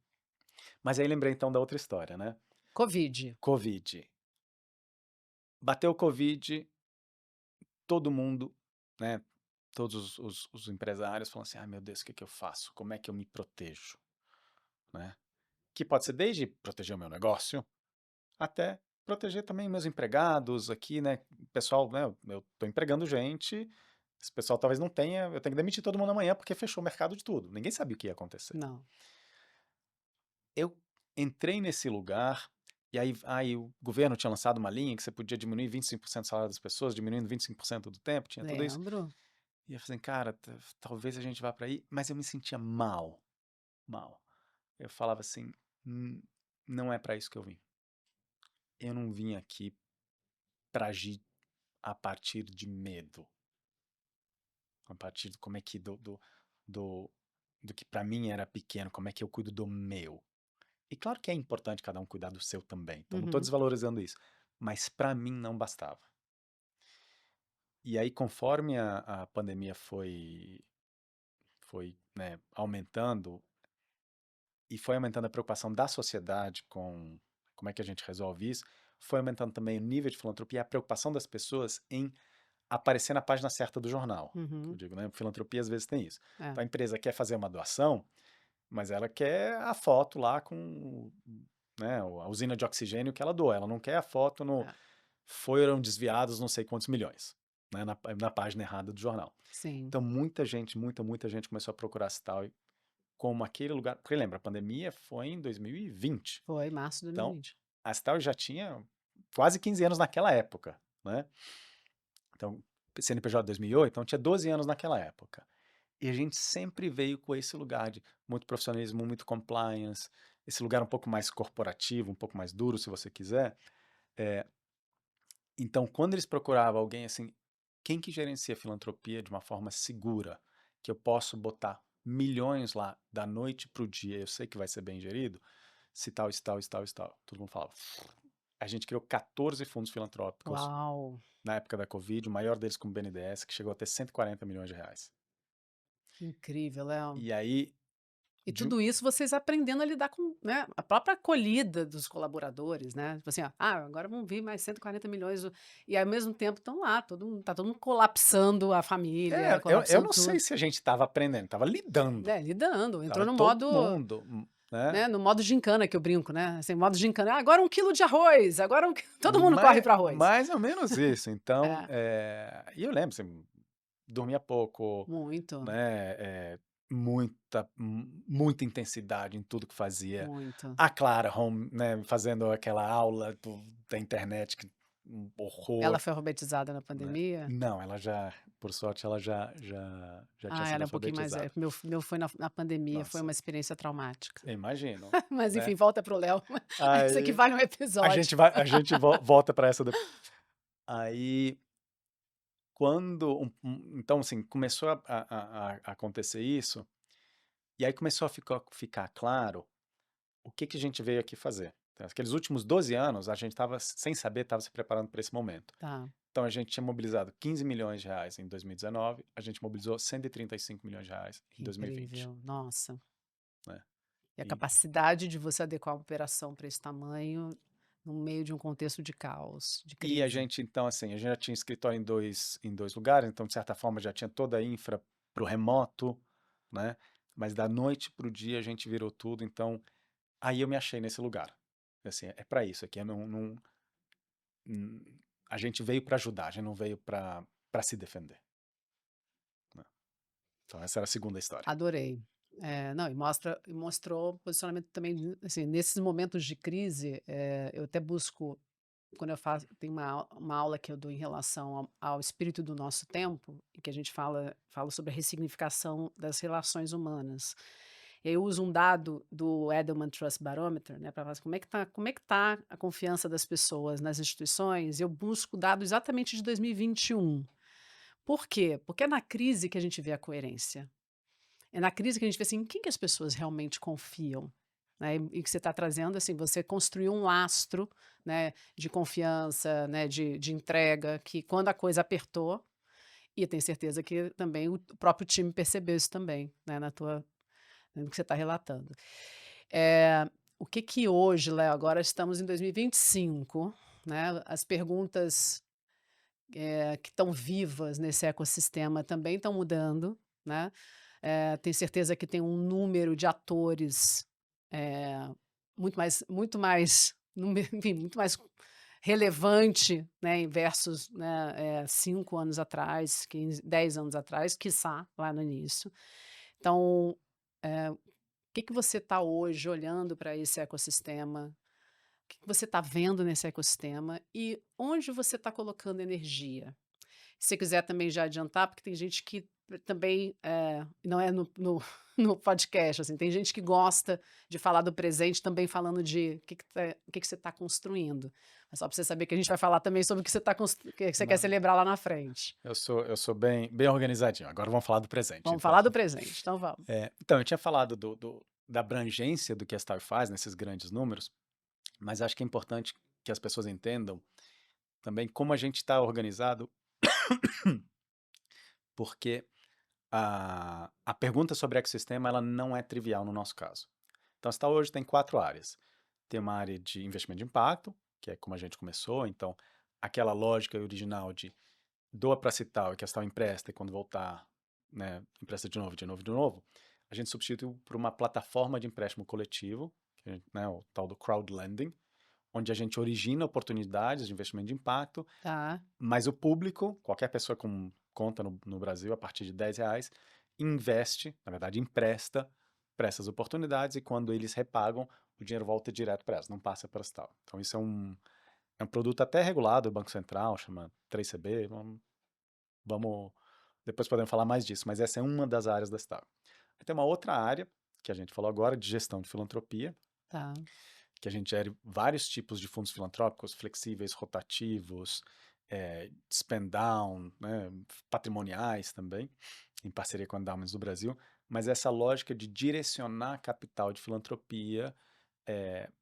Mas aí lembrei então da outra história, né? Covid. Covid. Bateu o Covid, todo mundo, né? Todos os empresários falam assim, ai meu Deus, o que que eu faço? Como é que eu me protejo? Né? Que pode ser desde proteger o meu negócio, até proteger também meus empregados aqui, né? O pessoal, né? Eu tô empregando gente, esse pessoal talvez não tenha, eu tenho que demitir todo mundo amanhã porque fechou o mercado de tudo. Ninguém sabia o que ia acontecer. Não. Eu entrei nesse lugar e aí o governo tinha lançado uma linha que você podia diminuir 25% do salário das pessoas, diminuindo 25% do tempo, tinha tudo isso. Lembro. E eu falei, cara, talvez a gente vá para aí, mas eu me sentia mal, mal. Eu falava assim, não é para isso que eu vim. Eu não vim aqui para agir a partir de medo, a partir de como é que do, do que para mim era pequeno, como é que eu cuido do meu. E claro que é importante cada um cuidar do seu também, então não estou Uhum. desvalorizando isso, mas para mim não bastava. E aí, conforme a pandemia foi, né, aumentando, e foi aumentando a preocupação da sociedade com como é que a gente resolve isso, foi aumentando também o nível de filantropia, a preocupação das pessoas em aparecer na página certa do jornal. Que eu Uhum. digo, né? Filantropia às vezes tem isso. É. Então a empresa quer fazer uma doação, mas ela quer a foto lá com, né, a usina de oxigênio que ela doa. Ela não quer a foto no É. foram desviados não sei quantos milhões, né, na página errada do jornal. Sim. Então muita gente começou a procurar a Cital como aquele lugar. Porque lembra, a pandemia foi em 2020. Foi março de Então 2020. a Cital já tinha quase 15 anos naquela época, né? Então, CNPJ 2008, então tinha 12 anos naquela época. E a gente sempre veio com esse lugar de muito profissionalismo, muito compliance, esse lugar um pouco mais corporativo, um pouco mais duro, se você quiser. É, então, quando eles procuravam alguém assim, quem que gerencia a filantropia de uma forma segura, que eu posso botar milhões lá da noite para o dia, eu sei que vai ser bem gerido, se tal, se tal, se tal, se tal. Todo mundo falava. A gente criou 14 fundos filantrópicos Uau! na época da Covid, o maior deles com o BNDES, que chegou a ter 140 milhões de reais. Que incrível, Léo. E aí, E de, tudo isso vocês aprendendo a lidar com, né, a própria acolhida dos colaboradores, né? Tipo assim, ó, agora vão vir mais 140 milhões, e ao mesmo tempo estão lá, todo mundo colapsando a família, eu colapsando não sei tudo, se a gente estava aprendendo, estava lidando. né? Lidando, entrou Tava no todo modo, mundo, né? né, no modo gincana que eu brinco, né? Assim, modo gincana, agora 1 quilo de arroz, agora todo mundo corre para arroz. Mais ou menos isso. Então, É, e eu lembro, assim, dormia pouco, muito, né? Muita intensidade em tudo que fazia. muito. A Clara Home, né, fazendo aquela aula da internet, que um Ela horror, foi alfabetizada na né? pandemia? Não, ela já, por sorte, ela já tinha Ah, sido ela é um pouquinho mais alfabetizada. velha. Meu foi na pandemia, foi Nossa, uma experiência traumática. imagino, Mas enfim, né? volta pro Léo. Isso aqui Aí vale um episódio. a gente volta para essa depois. Aí, quando, então assim, começou a acontecer isso, e aí começou a ficar claro o que que a gente veio aqui fazer. Então, aqueles últimos 12 anos, a gente estava, sem saber, estava se preparando para esse momento. Tá, Então, a gente tinha mobilizado 15 milhões de reais em 2019, a gente mobilizou 135 milhões de reais em que 2020, incrível. Nossa. né? E a E, capacidade de você adequar uma operação para esse tamanho no meio de um contexto de caos, de e a crise. gente, então, assim, a gente já tinha escritório em dois lugares, então, de certa forma, já tinha toda a infra para o remoto, né? Mas da noite para o dia a gente virou tudo, então, aí eu me achei nesse lugar. Assim, é para isso aqui, hum, a gente veio para ajudar, a gente não veio para se defender, né? Então, essa era a segunda história. Adorei. Não, e mostrou posicionamento também, assim, nesses momentos de crise, eu até busco, quando eu faço tem uma aula que eu dou em relação ao espírito do nosso tempo, em que a gente fala sobre a ressignificação das relações humanas. E aí eu uso um dado do Edelman Trust Barometer, né, para falar assim, como é que tá a confiança das pessoas nas instituições, eu busco dados exatamente de 2021. Por quê? Porque é na crise que a gente vê a coerência. É na crise que a gente vê, assim, em quem que as pessoas realmente confiam, né, e que você está trazendo, assim, você construiu um lastro, né, de confiança, né, de entrega, que quando a coisa apertou, e eu tenho certeza que também o próprio time percebeu isso também, né, no que você está relatando. O que que hoje, Léo, agora estamos em 2025, né, as perguntas, que estão vivas nesse ecossistema também estão mudando, né, tenho certeza que tem um número de atores, eh, muito mais enfim, muito mais relevante, né, versus, né, 5 anos atrás, 15, 10 anos atrás, quiçá lá no início. Então, o que que você está hoje olhando para esse ecossistema? O que que você está vendo nesse ecossistema e onde você está colocando energia? Se você quiser também já adiantar, porque tem gente que também, não é no no podcast, assim, tem gente que gosta de falar do presente também falando de o que que você está construindo. Mas só para você saber que a gente vai falar também sobre o que você tá que você quer Não, celebrar lá na frente. eu sou bem organizadinho. Agora vamos falar do presente, Vamos então. falar do presente, então vamos. Então, eu tinha falado da abrangência do que a Star faz nesses grandes números, mas acho que é importante que as pessoas entendam também como a gente está organizado, porque a pergunta sobre ecossistema ela não é trivial no nosso caso. Então, a Star hoje tem 4 áreas. Tem uma área de investimento de impacto, que é como a gente começou, então aquela lógica original de doa para Cital e que a Cital empresta e quando voltar, né, empresta de novo, de novo, de novo, a gente substituiu por uma plataforma de empréstimo coletivo, né, o tal do crowdlending, onde a gente origina oportunidades de investimento de impacto, Tá, mas o público, qualquer pessoa com conta no Brasil, a partir de R$ 10, investe, na verdade empresta para essas oportunidades e quando eles repagam, o dinheiro volta direto para elas, não passa para a Cital. Então isso é um produto até regulado do Banco Central, chama 3CB, vamos depois podemos falar mais disso, mas essa é uma das áreas da Cital. Aí tem uma outra área, que a gente falou agora, de gestão de filantropia, tá, que a gente gere vários tipos de fundos filantrópicos, flexíveis, rotativos, spend down, né, patrimoniais também, em parceria com a Endowments do Brasil, mas essa lógica de direcionar capital de filantropia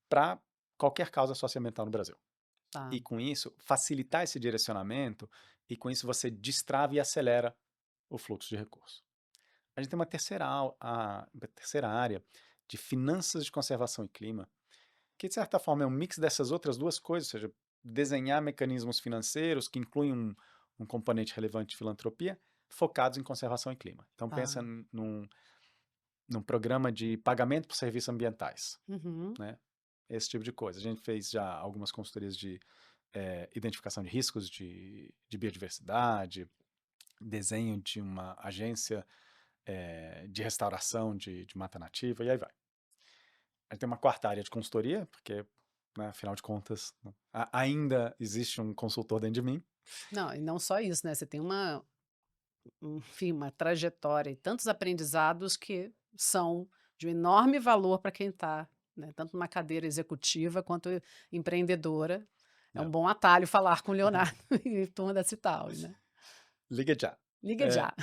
para qualquer causa socioambiental no Brasil. tá, E com isso, facilitar esse direcionamento, e com isso você destrava e acelera o fluxo de recursos. A gente tem uma terceira área de finanças de conservação e clima, que de certa forma é um mix dessas outras duas coisas, ou seja, desenhar mecanismos financeiros que incluem um componente relevante de filantropia, focados em conservação e clima. Então tá. pensa num programa de pagamento por serviços ambientais, Uhum. né? Esse tipo de coisa. A gente fez já algumas consultorias de identificação de riscos de biodiversidade, desenho de uma agência de restauração de mata nativa, e aí vai. Aí tem uma quarta área de consultoria, porque, né, afinal de contas, ainda existe um consultor dentro de mim. Não, e não só isso, né, você tem enfim, uma trajetória e tantos aprendizados que são de um enorme valor para quem está, né, tanto numa cadeira executiva quanto empreendedora. É um Né? bom atalho falar com o Leonardo e turma da Citauri, né. Liga já. Liga É, já.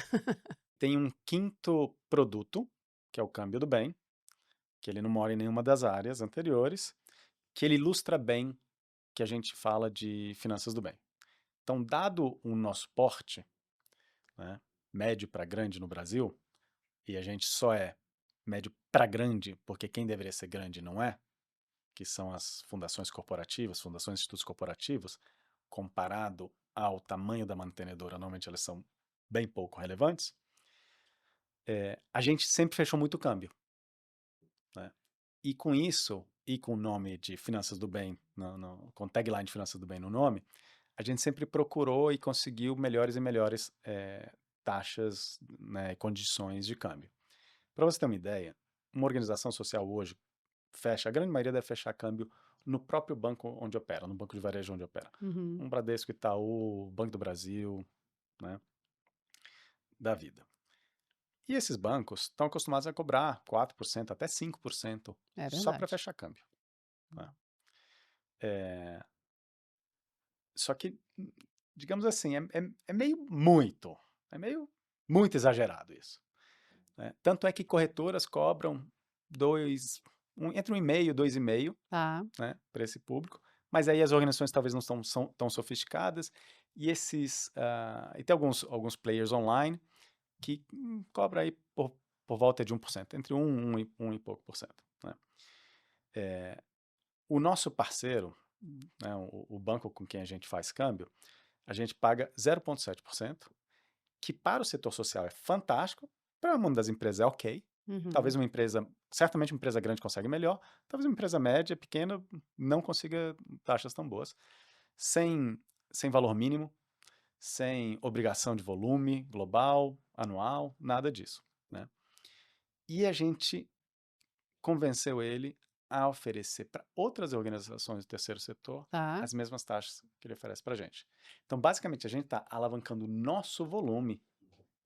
tem um quinto produto, que é o câmbio do bem, que ele não mora em nenhuma das áreas anteriores, que ele ilustra bem que a gente fala de finanças do bem. Então, dado o nosso porte, né, médio para grande no Brasil, e a gente só é médio para grande porque quem deveria ser grande não é, que são as fundações corporativas, fundações e institutos corporativos, comparado ao tamanho da mantenedora, normalmente elas são bem pouco relevantes, a gente sempre fechou muito câmbio, né? E com isso, e com o nome de Finanças do Bem, com tagline de Finanças do Bem no nome, a gente sempre procurou e conseguiu melhores e melhores taxas, né, e condições de câmbio. Para você ter uma ideia, uma organização social hoje fecha, a grande maioria deve fechar câmbio no próprio banco onde opera, no banco de varejo onde opera. Uhum. Um Bradesco, Itaú, Banco do Brasil, né, da vida. E esses bancos estão acostumados a cobrar 4% até 5% É só para verdade. fechar câmbio, né? É, só que, digamos assim, é meio muito, é meio muito exagerado isso, né? Tanto é que corretoras cobram entre 1,5 e 2,5, Tá. né, para esse público, mas aí as organizações talvez não são tão sofisticadas e e tem alguns players online que cobra aí por volta de 1%, entre 1 e pouco por cento, né? O nosso parceiro, né, o banco com quem a gente faz câmbio, a gente paga 0,7%, que para o setor social é fantástico, para o mundo das empresas é ok. Talvez Uhum. certamente uma empresa grande consegue melhor, talvez uma empresa média, pequena, não consiga taxas tão boas. Sem, sem valor mínimo, sem obrigação de volume global, anual, nada disso, né? E a gente convenceu ele a oferecer para outras organizações do terceiro setor Tá. as mesmas taxas que ele oferece para a gente. Então, basicamente, a gente está alavancando o nosso volume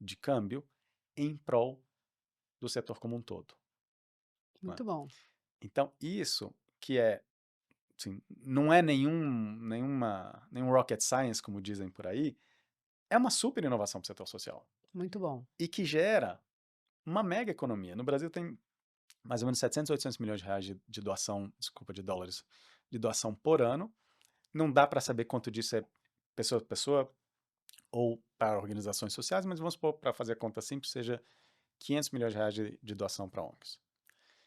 de câmbio em prol do setor como um todo, né? Muito bom. Então, isso que é, assim, não é nenhum rocket science, como dizem por aí, é uma super inovação para o setor social Muito bom. e que gera uma mega economia. No Brasil tem mais ou menos 700, 800 milhões de reais de doação, desculpa, de dólares, de doação por ano. Não dá para saber quanto disso é pessoa por pessoa ou para organizações sociais, mas vamos supor, para fazer a conta simples, seja 500 milhões de reais de doação para ONGs.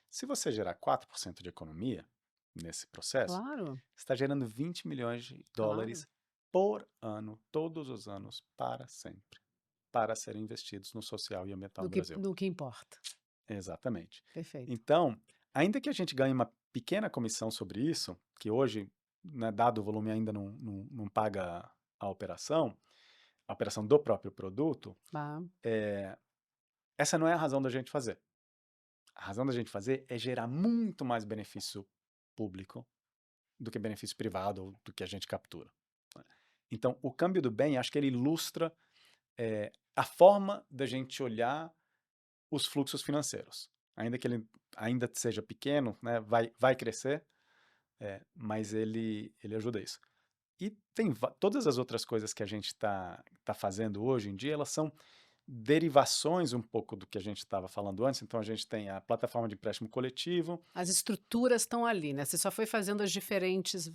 Se você gerar 4% de economia nesse processo, Claro, você está gerando 20 milhões de claro. dólares por ano, todos os anos, para sempre, para serem investidos no social e ambiental Do no que Brasil. do que importa. Exatamente. Perfeito. Então, ainda que a gente ganhe uma pequena comissão sobre isso, que hoje, né, dado o volume, ainda não paga a operação do próprio produto, Tá. essa não é a razão da gente fazer. A razão da gente fazer é gerar muito mais benefício público do que benefício privado ou do que a gente captura, né? Então, o câmbio do bem, acho que ele ilustra a forma da gente olhar os fluxos financeiros. Ainda que ele ainda seja pequeno, né, vai crescer, mas ele ajuda isso. E tem todas as outras coisas que a gente tá fazendo hoje em dia, elas são derivações um pouco do que a gente estava falando antes. Então, a gente tem a plataforma de empréstimo coletivo. As estruturas estão ali, né, você só foi fazendo os diferentes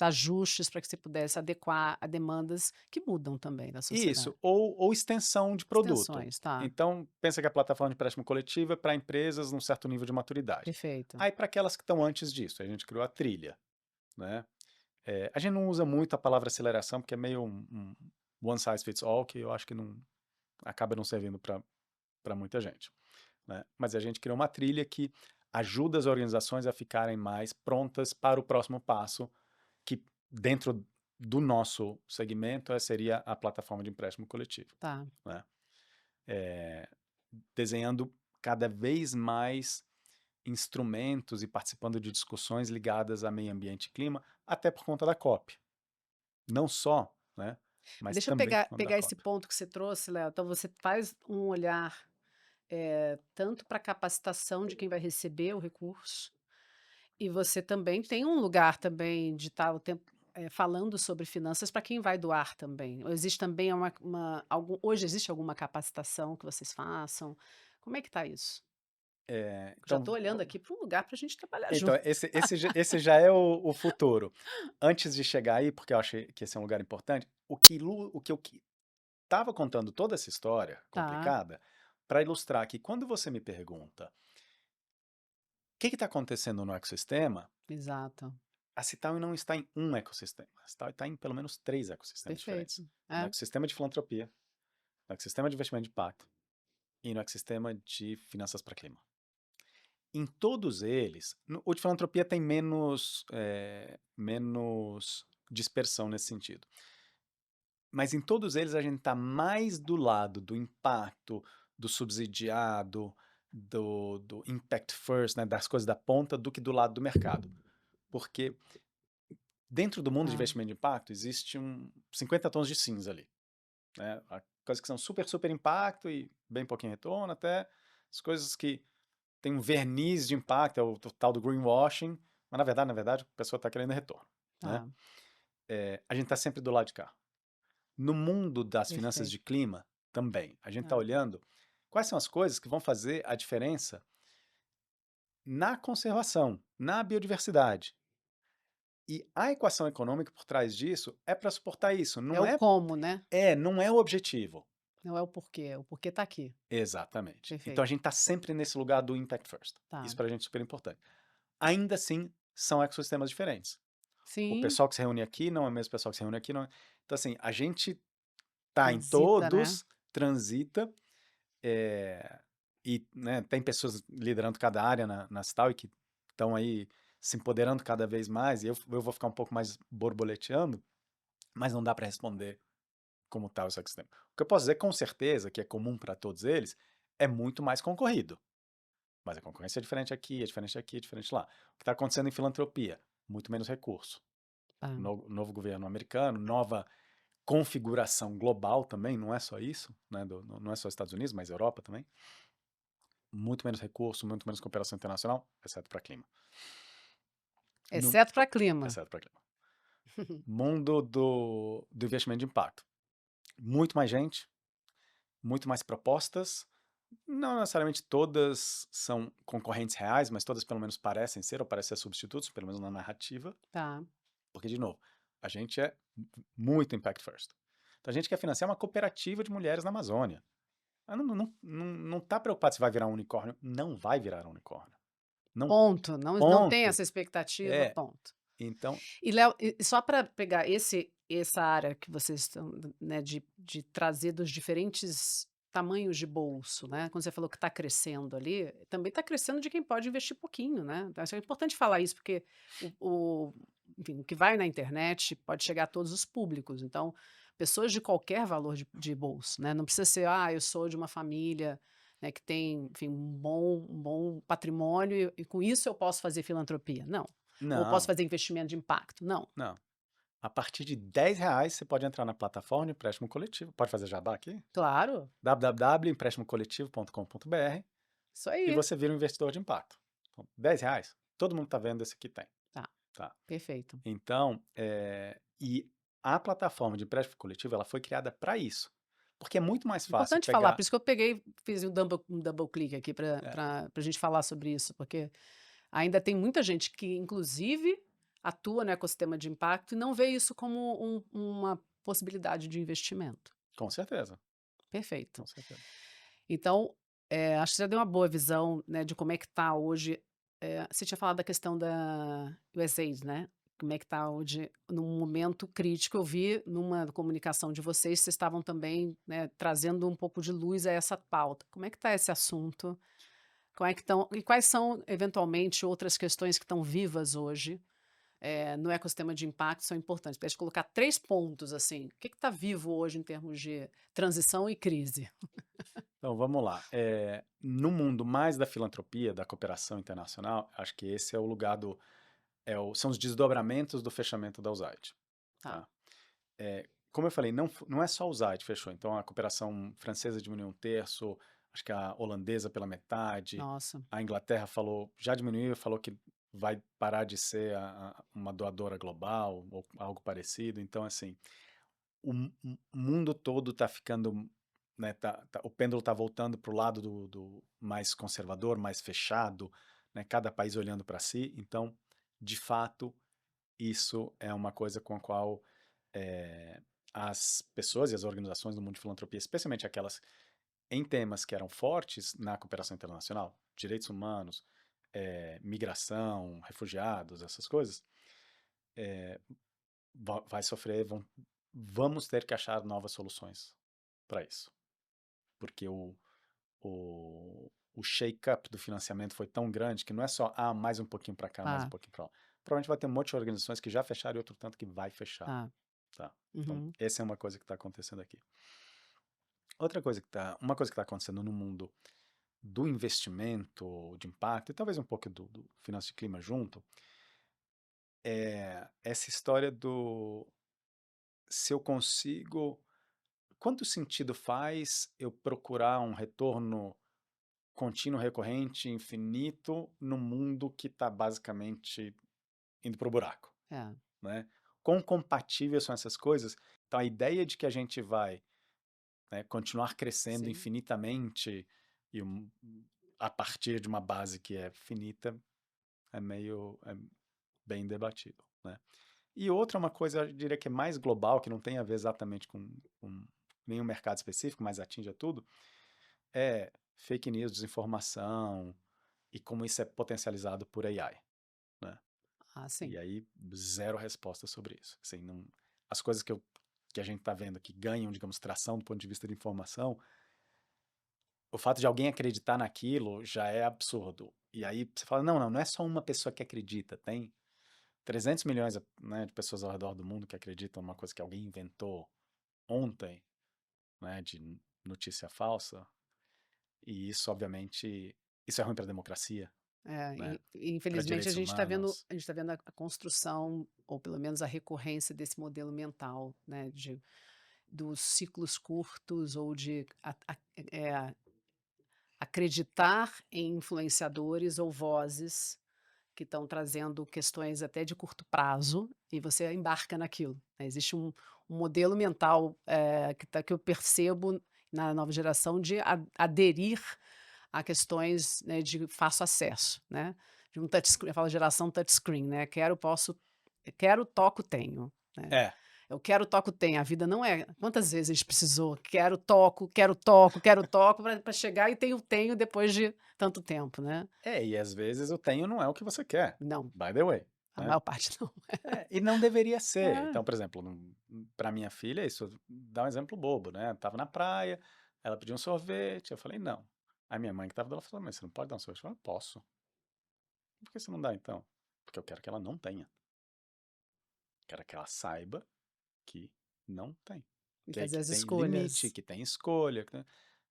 ajustes para que você pudesse adequar a demandas que mudam também da sociedade. Isso, ou extensão de produto. Extensões, tá, Então, pensa que a plataforma de empréstimo coletivo é para empresas num certo nível de maturidade. perfeito. Aí, para aquelas que estão antes disso, a gente criou a trilha, né? A gente não usa muito a palavra aceleração, porque é meio um one size fits all, que eu acho que acaba não servindo para muita gente, né? Mas a gente criou uma trilha que ajuda as organizações a ficarem mais prontas para o próximo passo, que dentro do nosso segmento seria a plataforma de empréstimo coletivo, Tá. né? Desenhando cada vez mais instrumentos e participando de discussões ligadas a meio ambiente e clima, até por conta da COP. Não só, né, mas Deixa eu também por conta da pegar esse COP. ponto que você trouxe, Léo, então você faz um olhar, tanto para a capacitação de quem vai receber o recurso, e você também tem um lugar também de estar o tempo, falando sobre finanças para quem vai doar também. Ou existe também hoje existe alguma capacitação que vocês façam? Como é que está isso? Já Então, estou olhando aqui para um lugar para a gente trabalhar então junto. esse já é o futuro. Antes de chegar aí, porque eu achei que esse é um lugar importante, o que eu estava contando toda essa história Tá, complicada para ilustrar que quando você me pergunta o que está acontecendo no ecossistema, exato. a Citaui não está em um ecossistema. A Citaui está em pelo menos 3 ecossistemas diferentes. Perfeito. No É, ecossistema de filantropia, no ecossistema de investimento de impacto e no ecossistema de finanças para clima. Em todos eles, o de filantropia tem menos dispersão nesse sentido. Mas em todos eles a gente está mais do lado do impacto, do subsidiado, do impact first, né, das coisas da ponta, do que do lado do mercado. Porque dentro do mundo de Tá. investimento de impacto existe 50 tons de cinza ali, né? Há coisas que são super, super impacto e bem pouquinho retorno, até as coisas que têm um verniz de impacto, é o tal do greenwashing, mas na verdade, a pessoa está querendo retorno, né? Tá. A gente está sempre do lado de cá. No mundo das finanças de Perfeito. clima, também. A gente está Tá. olhando quais são as coisas que vão fazer a diferença na conservação, na biodiversidade. E a equação econômica por trás disso é para suportar isso. É o como, né? Não é o objetivo. Não é o porquê. O porquê tá aqui. Exatamente. Então a Perfeito. gente está sempre nesse lugar do impact first. Tá. Isso para a gente é super importante. Ainda assim, são ecossistemas diferentes. O Sim, pessoal que se reúne aqui não é o mesmo pessoal que se reúne aqui. Não é... Então, assim, a gente tá em transita, né? todos, transita, é, e né, tem pessoas liderando cada área na Cital e que estão aí se empoderando cada vez mais, e eu vou ficar um pouco mais borboleteando, mas não dá para responder como está o ecossistema. O que eu posso dizer com certeza, que é comum para todos eles, é muito mais concorrido. Mas a concorrência é diferente aqui, é diferente aqui, é diferente lá. O que está acontecendo em filantropia? Muito menos recurso. Tá. Novo governo americano, nova configuração global também, não é só isso, né, não é só Estados Unidos, mas Europa também. Muito menos recurso, muito menos cooperação internacional, exceto para clima. No, Exceto para clima. exceto para clima. Mundo do investimento de impacto. Muito mais gente, muito mais propostas. Não necessariamente todas são concorrentes reais, mas todas pelo menos parecem ser, ou parecem ser substitutos, pelo menos na narrativa. Tá. Porque, de novo, a gente é muito impact first. Então a gente quer financiar uma cooperativa de mulheres na Amazônia. Não tá preocupado se vai virar um unicórnio. Não vai virar um unicórnio. Não, Ponto. Não tem ponto. essa expectativa, É, ponto. então, E Léo, e só para pegar essa área que vocês estão, né, de trazer dos diferentes tamanhos de bolso, né? Quando você falou que está crescendo ali, também está crescendo de quem pode investir pouquinho, né? Então, acho que é importante falar isso, porque enfim, o que vai na internet pode chegar a todos os públicos. Então, pessoas de qualquer valor de bolso, né? Não precisa ser, eu sou de uma família, né, que tem, enfim, um bom patrimônio e com isso eu posso fazer filantropia. Não. Ou posso não, fazer investimento de impacto? Não. não. A partir de R$ 10 você pode entrar na plataforma de empréstimo coletivo. Pode fazer jabá aqui? Claro, www.emprestimocoletivo.com.br isso e aí. você vira um investidor de impacto. Então, R$ 10, todo mundo está vendo esse aqui tem. Tá, Tá? perfeito. Então, e a plataforma de empréstimo coletivo ela foi criada para isso. Porque é muito mais fácil Importante falar, por pegar. isso que eu fiz um double click aqui É, para a gente falar sobre isso, porque ainda tem muita gente que, inclusive, atua no ecossistema de impacto e não vê isso como uma possibilidade de investimento. com certeza, Perfeito. com certeza. Então, acho que você já deu uma boa visão, né, de como é que está hoje. Você tinha falado da questão da USAID, né? Como é que está hoje, num momento crítico. Eu vi numa comunicação de vocês estavam também, né, trazendo um pouco de luz a essa pauta. Como é que está esse assunto? Como é que estão, e quais são, eventualmente, outras questões que estão vivas hoje, no ecossistema de impacto são importantes? Para a gente colocar 3 pontos, assim, o que está vivo hoje em termos de transição e crise? Então vamos lá. No mundo mais da filantropia, da cooperação internacional, acho que esse é o lugar são os desdobramentos do fechamento da USAID. Tá, Tá? Como eu falei, não é só a USAID fechou. Então a cooperação francesa diminuiu um terço, acho que a holandesa pela metade, nossa, a Inglaterra já diminuiu, falou que vai parar de ser uma doadora global ou algo parecido. Então, assim, o mundo todo está ficando, né, o pêndulo está voltando para o lado do mais conservador, mais fechado, né, cada país olhando para si. Então, de fato, isso é uma coisa com a qual as pessoas e as organizações do mundo de filantropia, especialmente aquelas em temas que eram fortes na cooperação internacional, direitos humanos, migração, refugiados, essas coisas, vai sofrer, vamos ter que achar novas soluções para isso. Porque o shake-up do financiamento foi tão grande que não é só, mais um pouquinho para cá, mais um tá, pouquinho para lá. Provavelmente vai ter um monte de organizações que já fecharam e outro tanto que vai fechar. tá. Tá? Então, Uhum. essa é uma coisa que está acontecendo aqui. uma coisa que está acontecendo no mundo do investimento, de impacto, e talvez um pouco do finanças de clima junto, é essa história do se eu consigo, quanto sentido faz eu procurar um retorno contínuo, recorrente, infinito, num mundo que está basicamente indo para o buraco, É, né? Quão compatíveis são essas coisas? Então, a ideia de que a gente vai, né, continuar crescendo sim. infinitamente e a partir de uma base que é finita é bem debatível, né? E outra, uma coisa, eu diria que é mais global, que não tem a ver exatamente com nenhum mercado específico, mas atinge a tudo, é fake news, desinformação e como isso é potencializado por AI, né? Ah, E sim. aí, zero resposta sobre isso. Assim, não, as coisas que a gente está vendo que ganham, digamos, tração do ponto de vista de informação, o fato de alguém acreditar naquilo já é absurdo. E aí você fala, não, não é só uma pessoa que acredita, tem 300 milhões, né, de pessoas ao redor do mundo que acreditam numa coisa que alguém inventou ontem, né, de notícia falsa. E isso, obviamente, isso é ruim para a democracia, É, né, e para infelizmente direitos humanos. a gente tá vendo a construção, ou pelo menos a recorrência desse modelo mental, né, dos ciclos curtos ou de acreditar em influenciadores ou vozes que estão trazendo questões até de curto prazo e você embarca naquilo, né. Existe um modelo mental, que eu percebo na nova geração de aderir a questões, né, de fácil acesso, né, de um touchscreen, eu falo geração touchscreen, né, quero, posso, quero, toco, tenho, né. É, Eu quero, toco, tenho, a vida não é quantas vezes a gente precisou quero, toco, quero, toco, quero, toco, para chegar e tenho depois de tanto tempo, né. e às vezes o tenho não é o que você quer, Não, by the way, a né? maior parte não. É, e não deveria ser. É, Então, por exemplo, para minha filha, isso dá um exemplo bobo, né? Tava na praia, ela pediu um sorvete, eu falei, não. Aí minha mãe que tava dando, ela falou, mas você não pode dar um sorvete? Eu falei, posso. Por que você não dá, então? Porque eu quero que ela não tenha. Quero que ela saiba que não tem. e Que fazer as tem limite, escolhas. que tem escolha.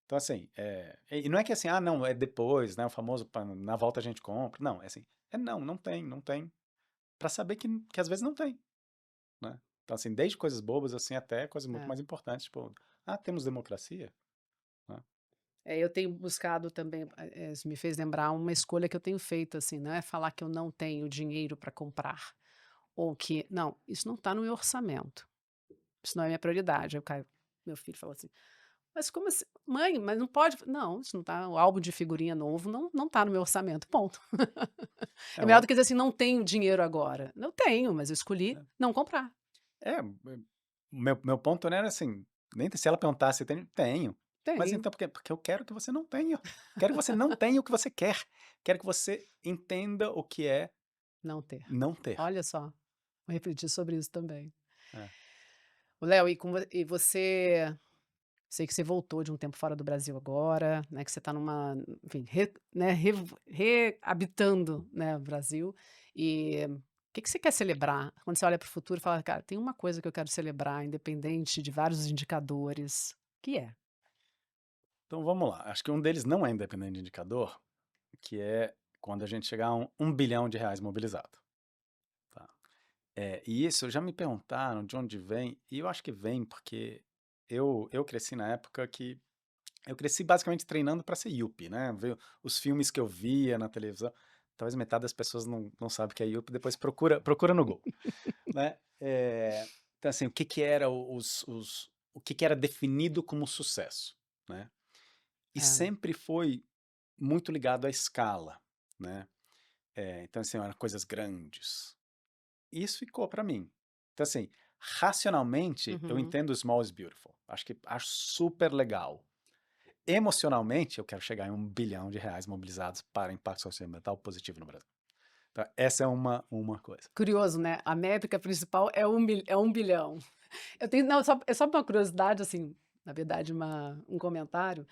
Então, assim, e não é que assim, ah, não, é depois, né? O famoso, na volta a gente compra. Não, é assim, não, não tem, não tem. Pra saber que às vezes não tem, né? Então, assim, desde coisas bobas, assim, até coisas muito É. mais importantes, tipo, ah, temos democracia, né? Eu tenho buscado também, isso me fez lembrar uma escolha que eu tenho feito, assim, não é falar que eu não tenho dinheiro para comprar, ou que não, isso não está no meu orçamento, isso não é minha prioridade. Aí o Caio, meu filho, falou assim: "Mas como assim? Mãe, mas não pode", não, isso não tá, o álbum de figurinha novo não tá no meu orçamento, ponto. É, É melhor do que dizer assim: "Não tenho dinheiro agora". Eu tenho, mas eu escolhi não comprar. meu ponto não era assim, nem se ela perguntasse, tenho. Mas Tenho, então, porque eu quero que você não tenha. Quero que você não tenha o que você quer. Quero que você entenda o que é não ter. não ter. Olha só, vou refletir sobre isso também. É. O Léo, e você, sei que você voltou de um tempo fora do Brasil agora, né, que você está numa, enfim, né, reabitando, né, o Brasil. E o que que você quer celebrar? Quando você olha para o futuro e fala: "Cara, tem uma coisa que eu quero celebrar, independente de vários indicadores", que é? Então vamos lá. Acho que um deles não é independente de indicador, que é quando a gente chegar a um bilhão de reais mobilizado. Tá? E isso já me perguntaram de onde vem, e eu acho que vem porque eu cresci na época que eu cresci basicamente treinando para ser Yuppie, né? Ver os filmes que eu via na televisão. Talvez metade das pessoas não sabe o que é Yuppie, depois procura no Google, né? Então, assim, o que que era o que que era definido como sucesso, né? E É, sempre foi muito ligado à escala, né? Então, assim, eram coisas grandes. Isso ficou para mim. Então, assim, racionalmente, eu uhum. entendo o small is beautiful. Acho super legal. Emocionalmente, eu quero chegar em um bilhão de reais mobilizados para impacto socioambiental positivo no Brasil. Então, essa é uma coisa. Curioso, né, a métrica principal é 1 bilhão. Eu tenho, não, só uma curiosidade, assim, na verdade um comentário.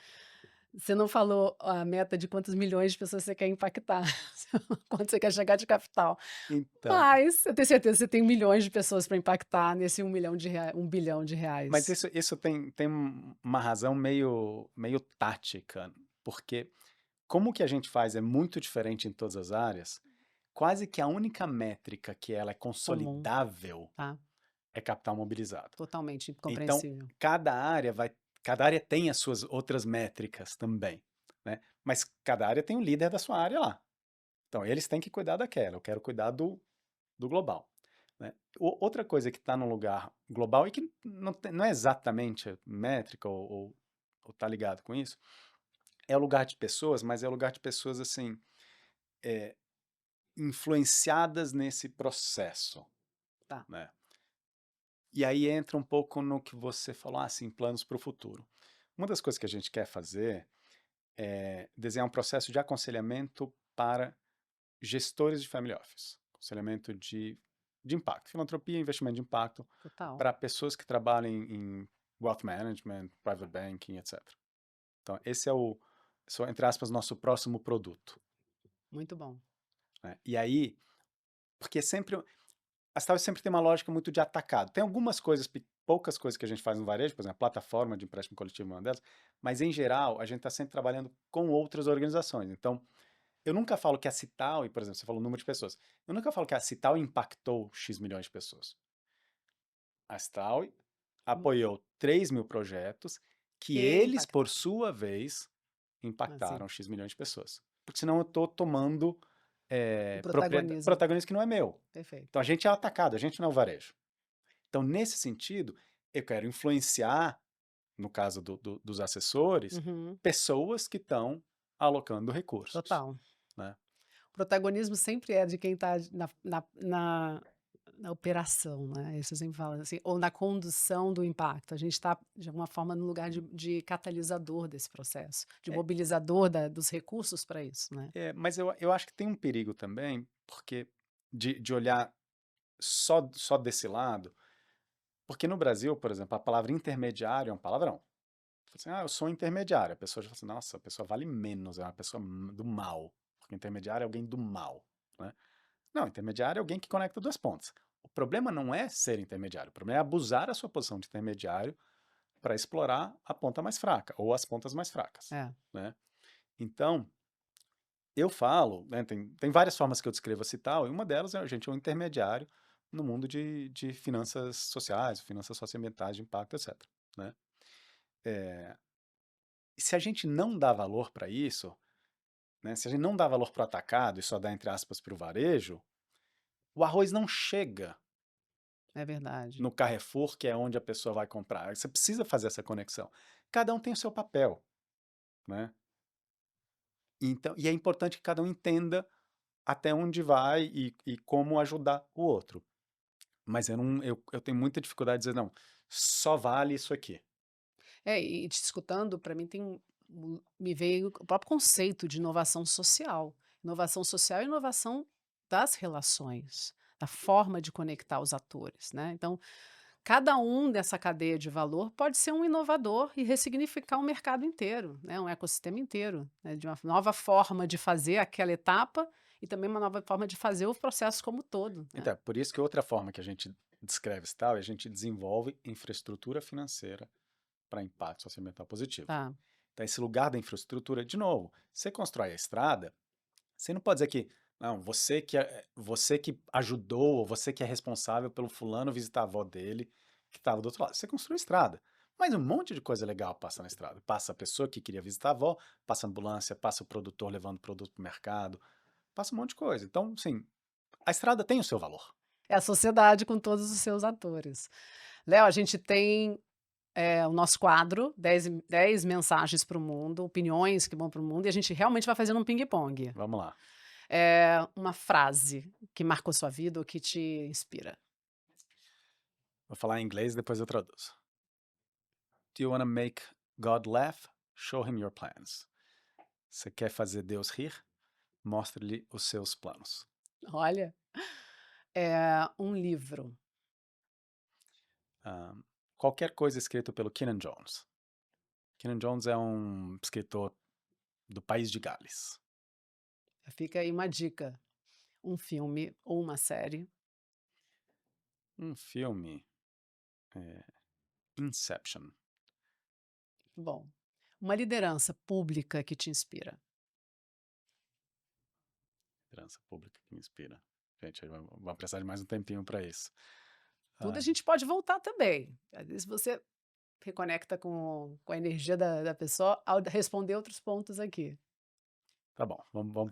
Você não falou a meta de quantos milhões de pessoas você quer impactar. quando você quer chegar de capital. Então, Mas eu tenho certeza que você tem milhões de pessoas para impactar nesse 1 bilhão de mas reais. isso tem uma razão meio tática, porque como o que a gente faz é muito diferente em todas as áreas, quase que a única métrica que ela é Comum, consolidável tá? é capital mobilizado. Totalmente Então, compreensível. cada área vai cada área tem as suas outras métricas também, né, mas cada área tem o líder da sua área lá. Então eles têm que cuidar daquela, eu quero cuidar do global, né. Outra coisa que está no lugar global e que não é exatamente métrica ou tá ligado com isso, é o lugar de pessoas, mas é o lugar de pessoas, assim, eh, influenciadas nesse processo, Tá. né. E aí entra um pouco no que você falou, assim, planos para o futuro. Uma das coisas que a gente quer fazer é desenhar um processo de aconselhamento para gestores de family office, aconselhamento de impacto, filantropia, investimento de impacto, Total. para pessoas que trabalhem em wealth management, private banking, etc. Então, esse é entre aspas, nosso próximo produto, Muito bom. né? E aí, porque sempre, as startups sempre tem uma lógica muito de atacado. Tem algumas coisas, poucas coisas que a gente faz no varejo, por exemplo, a plataforma de empréstimo coletivo é uma delas, mas em geral, a gente está sempre trabalhando com outras organizações. Então, eu nunca falo que a Cital, e por exemplo, você falou o número de pessoas, eu nunca falo que a Cital impactou X milhões de pessoas. A Cital Hum, apoiou 3.000 projetos que que eles, impacta. por sua vez, Assim, impactaram X milhões de pessoas. Porque senão eu estou tomando o protagonismo. protagonismo que não é meu. Perfeito. Então a gente é atacado, a gente não é o varejo. Então, nesse sentido, eu quero influenciar, no caso dos assessores, Uhum. pessoas que estão alocando recursos, Total. né? O protagonismo sempre é de quem está na operação, né, isso eu sempre falo assim, ou na condução do impacto. A gente está, de alguma forma, no lugar de catalisador desse processo, de É, mobilizador dos recursos para isso, né. mas eu acho que tem um perigo também, porque de olhar só desse lado, porque no Brasil, por exemplo, a palavra intermediário é um palavrão. Fala assim, eu sou intermediário. A pessoa já fala assim, nossa, a pessoa vale menos, é uma pessoa do mal. Porque intermediário é alguém do mal, né? Não, intermediário é alguém que conecta duas pontas. O problema não é ser intermediário, o problema é abusar a sua posição de intermediário para explorar a ponta mais fraca ou as pontas mais fracas, É. né? Então, eu falo, né, tem várias formas que eu descrevo esse tal, e uma delas é a gente é um intermediário no mundo de finanças sociais, finanças socioambientais, de impacto, etc, né? E se a gente não dá valor para isso, né, se a gente não dá valor para o atacado e só dá, entre aspas, para o varejo, o arroz não chega É verdade. no Carrefour, que é onde a pessoa vai comprar. Você precisa fazer essa conexão. Cada um tem o seu papel, né? Então, e é importante que cada um entenda até onde vai e como ajudar o outro. Mas eu tenho muita dificuldade de dizer, não, só vale isso aqui. É, e te escutando, para mim me veio o próprio conceito de inovação social. Inovação social é inovação das relações, da forma de conectar os atores, né. Então, cada um dessa cadeia de valor pode ser um inovador e ressignificar um mercado inteiro, né, um ecossistema inteiro, né, de uma nova forma de fazer aquela etapa e também uma nova forma de fazer o processo como um todo, né. Então, por isso que outra forma que a gente descreve esse tal é a gente desenvolve infraestrutura financeira para impacto socioambiental positivo. Tá. Então, esse lugar da infraestrutura, de novo, você constrói a estrada, você não pode dizer que, não, você que ajudou, ou você que é responsável pelo fulano visitar a avó dele, que estava do outro lado. Você construiu a estrada. Mas um monte de coisa legal passa na estrada. Passa a pessoa que queria visitar a avó, passa a ambulância, passa o produtor levando produto para o mercado, passa um monte de coisa. Então, sim, a estrada tem o seu valor. É a sociedade com todos os seus atores. Léo, a gente tem, o nosso quadro, 10 mensagens para o mundo, opiniões que vão para o mundo, e a gente realmente vai fazendo um pingue-pongue. Vamos lá. Uma frase que marcou sua vida ou que te inspira. Vou falar em inglês, depois eu traduzo. Do you wanna make God laugh? Show him your plans. Você quer fazer Deus rir? Mostre-lhe os seus planos. Olha, um livro. Ah, qualquer coisa escrita pelo Keenan Jones. Keenan Jones é um escritor do país de Gales. Fica aí uma dica, um filme ou uma série. Um filme, eh, Inception. Bom, uma liderança pública que te inspira. Liderança pública que me inspira. Gente, aí vamos precisar de mais um tempinho para isso. Tudo a Ah, gente pode voltar também. Às vezes você reconecta com a energia da pessoa ao responder outros pontos aqui. tá bom,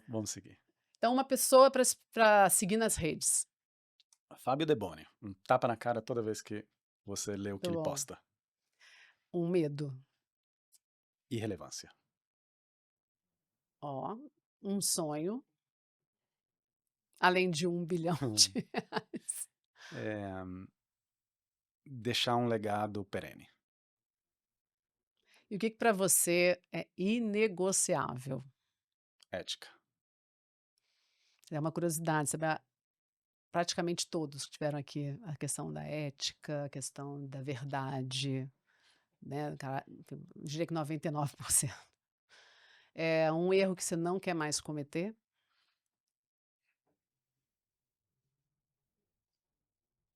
vamos seguir. Então, uma pessoa para seguir nas redes. Fábio Deboni, um tapa na cara toda vez que você lê o que Tá ele bom. posta. Um medo. Irrelevância. Ó, um sonho, além de 1 bilhão de reais. Eh, deixar um legado perene. E o que para você é inegociável? Ética. É uma curiosidade, saber praticamente todos que tiveram aqui a questão da ética, a questão da verdade, né, eu diria que 99%. É um erro que você não quer mais cometer?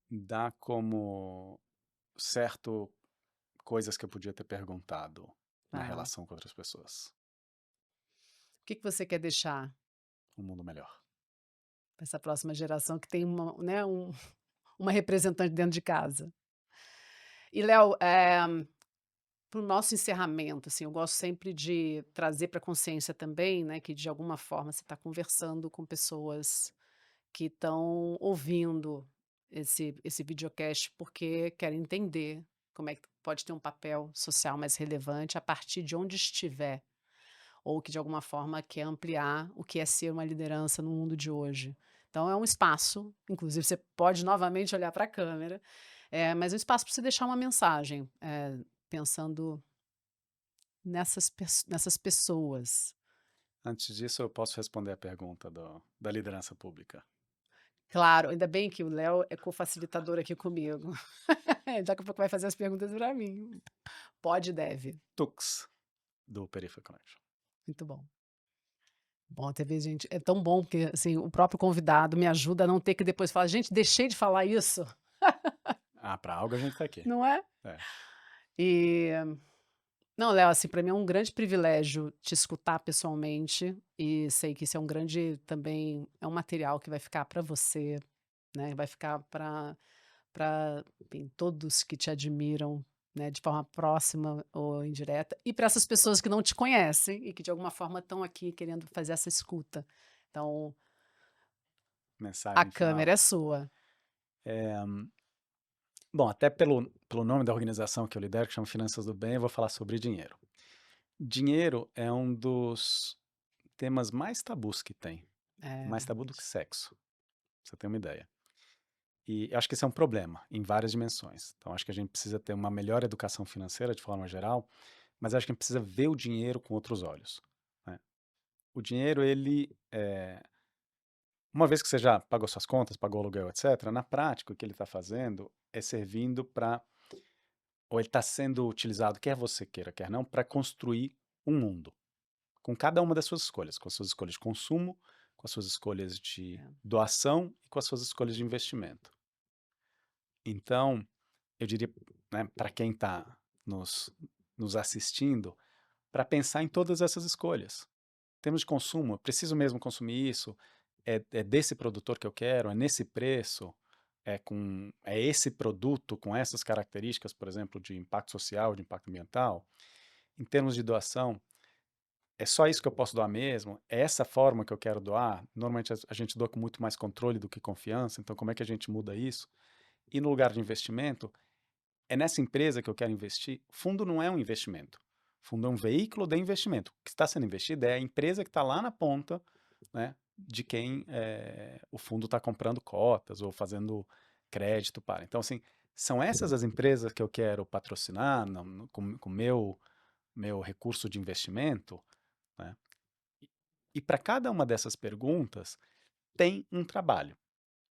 Dá como certo coisas que eu podia ter perguntado na Tá. relação com outras pessoas. O que você quer deixar Um mundo melhor. para essa próxima geração que tem uma, né, uma representante dentro de casa? E Léo, para o nosso encerramento, assim, eu gosto sempre de trazer para a consciência também, né, que de alguma forma você está conversando com pessoas que estão ouvindo esse videocast, porque querem entender como é que pode ter um papel social mais relevante a partir de onde estiver, ou que de alguma forma quer ampliar o que é ser uma liderança no mundo de hoje. Então é um espaço, inclusive você pode novamente olhar para a câmera, mas é um espaço para você deixar uma mensagem, pensando nessas pessoas. Antes disso, eu posso responder a pergunta da liderança pública. Claro, ainda bem que o Léo é co-facilitador aqui comigo. Daqui a pouco vai fazer as perguntas para mim. Pode e deve. Tux, do Peripheral Connection. Muito bom. Bom, TV, gente, é tão bom porque assim, o próprio convidado me ajuda a não ter que depois falar, gente, deixei de falar isso, Ah, para algo a gente tá aqui. não é? É. E não, Léo, assim, para mim é um grande privilégio te escutar pessoalmente e sei que isso é um grande também é um material que vai ficar para você, né? Vai ficar para todos que te admiram, né, de forma próxima ou indireta, e para essas pessoas que não te conhecem e que de alguma forma estão aqui querendo fazer essa escuta. Então, a Mensagem câmera final. é sua. Bom, até pelo nome da organização que eu lidero, que chama Finanças do Bem, eu vou falar sobre dinheiro. Dinheiro é um dos temas mais tabus que tem. É Mais tabu do que verdade. sexo, pra você ter uma ideia. E eu acho que esse é um problema em várias dimensões. Então, acho que a gente precisa ter uma melhor educação financeira de forma geral, mas acho que a gente precisa ver o dinheiro com outros olhos, né? O dinheiro, ele, uma vez que você já pagou suas contas, pagou o aluguel, etc., na prática, o que ele está fazendo é servindo para, ou ele está sendo utilizado, quer você queira, quer não, para construir um mundo, com cada uma das suas escolhas, com as suas escolhas de consumo, com as suas escolhas de É, doação e com as suas escolhas de investimento. Então, eu diria, né, para quem está nos assistindo, para pensar em todas essas escolhas. Em termos de consumo, eu preciso mesmo consumir isso? É desse produtor que eu quero? É nesse preço? É esse produto com essas características, por exemplo, de impacto social, de impacto ambiental? Em termos de doação, é só isso que eu posso doar mesmo? É essa forma que eu quero doar? Normalmente a gente doa com muito mais controle do que confiança, então como é que a gente muda isso? E no lugar de investimento, é nessa empresa que eu quero investir? Fundo não é um investimento. Fundo é um veículo de investimento. O que está sendo investido é a empresa que está lá na ponta, né, de quem o fundo está comprando cotas ou fazendo crédito para. Então, assim, são essas as empresas que eu quero patrocinar com meu recurso de investimento, né? E para cada uma dessas perguntas tem um trabalho.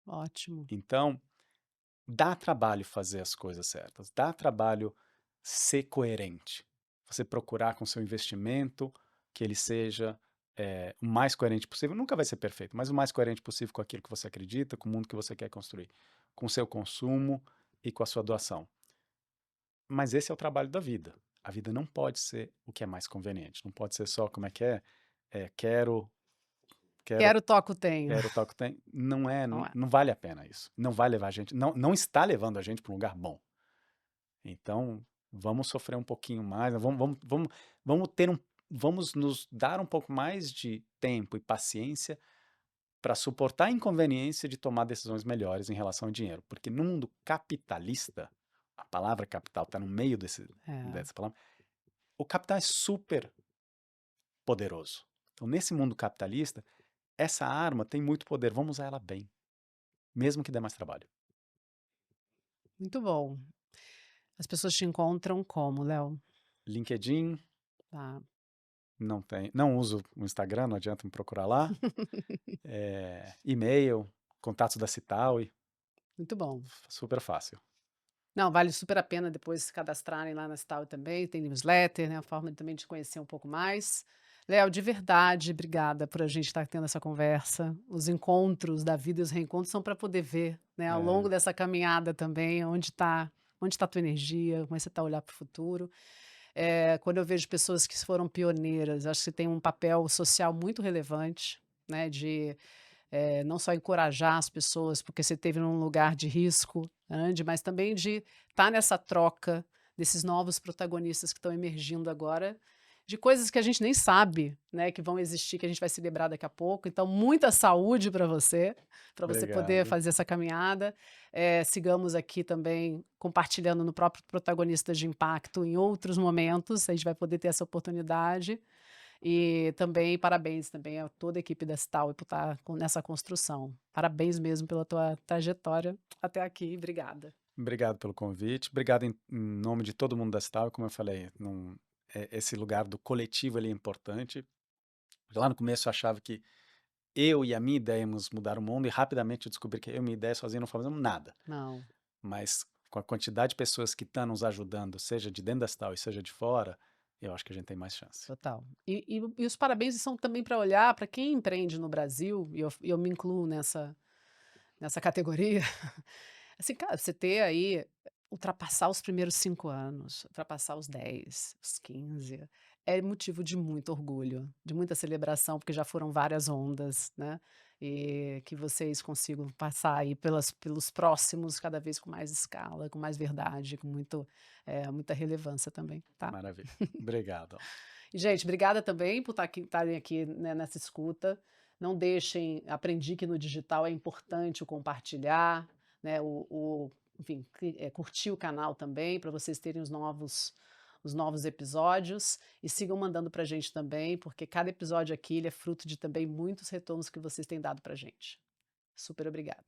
ótimo. Então, dá trabalho fazer as coisas certas, dá trabalho ser coerente. Você procurar com seu investimento que ele seja o mais coerente possível, nunca vai ser perfeito, mas o mais coerente possível com aquilo que você acredita, com o mundo que você quer construir, com o seu consumo e com a sua doação. Mas esse é o trabalho da vida. A vida não pode ser o que é mais conveniente, não pode ser só como é que é, quero, quero, Quero, toco, tenho. quero, tal que tem. Não é, Não não, é. não vale a pena isso. Não vai levar a gente, não está levando a gente para um lugar bom. Então, vamos sofrer um pouquinho mais, né, vamos ter vamos nos dar um pouco mais de tempo e paciência para suportar a inconveniência de tomar decisões melhores em relação ao dinheiro. Porque no mundo capitalista, a palavra capital está no meio É. dessa palavra, o capital é super poderoso. Então, nesse mundo capitalista, essa arma tem muito poder, vamos usar ela bem, mesmo que dê mais trabalho. Muito bom. As pessoas te encontram como, Léo? LinkedIn, Tá. não uso o Instagram, não adianta me procurar lá. E-mail, contatos da Citaui, Muito bom. super fácil. Não, vale super a pena depois se cadastrarem lá na Stal também, tem newsletter, né, a forma também de conhecer um pouco mais. Léo, de verdade, obrigada por a gente estar tendo essa conversa. Os encontros da vida e os reencontros são para poder ver, né, ao É, longo dessa caminhada também, onde está a tua energia, como é que você está a olhar para o futuro. Quando eu vejo pessoas que foram pioneiras, acho que tem um papel social muito relevante, né, de não só encorajar as pessoas, porque você esteve num lugar de risco grande, mas também de estar nessa troca desses novos protagonistas que estão emergindo agora, de coisas que a gente nem sabe, né, que vão existir, que a gente vai celebrar daqui a pouco. Então, muita saúde para você poder obrigado. fazer essa caminhada. Sigamos aqui também compartilhando no próprio Protagonistas de Impacto em outros momentos, a gente vai poder ter essa oportunidade. E também parabéns também a toda a equipe da Stal por estar nessa construção. Parabéns mesmo pela tua trajetória até aqui. Obrigada. Obrigado pelo convite, obrigado em nome de todo mundo da Citaui, como eu falei, esse lugar do coletivo ele é importante. Lá no começo eu achava que eu e a minha ideia íamos mudar o mundo e rapidamente eu descobri que eu e minha ideia sozinho não fazemos nada. Não, Mas com a quantidade de pessoas que estão nos ajudando, seja de dentro da Citaui, seja de fora, eu acho que a gente tem mais chance. total. E os parabéns são também para olhar para quem empreende no Brasil, e eu me incluo nessa categoria. Assim, cara, você ter aí ultrapassar os primeiros 5 anos, ultrapassar os 10, os 15, é motivo de muito orgulho, de muita celebração, porque já foram várias ondas, né, e que vocês consigam passar aí pelos próximos cada vez com mais escala, com mais verdade, com muita relevância também, tá. Maravilha. Obrigado. E, gente, obrigada também por estarem aqui, né, nessa escuta. Não deixem, aprendi que no digital é importante o compartilhar, né, enfim, curtir o canal também, para vocês terem os novos episódios. E sigam mandando para a gente também, porque cada episódio aqui ele é fruto de também muitos retornos que vocês têm dado para a gente. Super obrigada.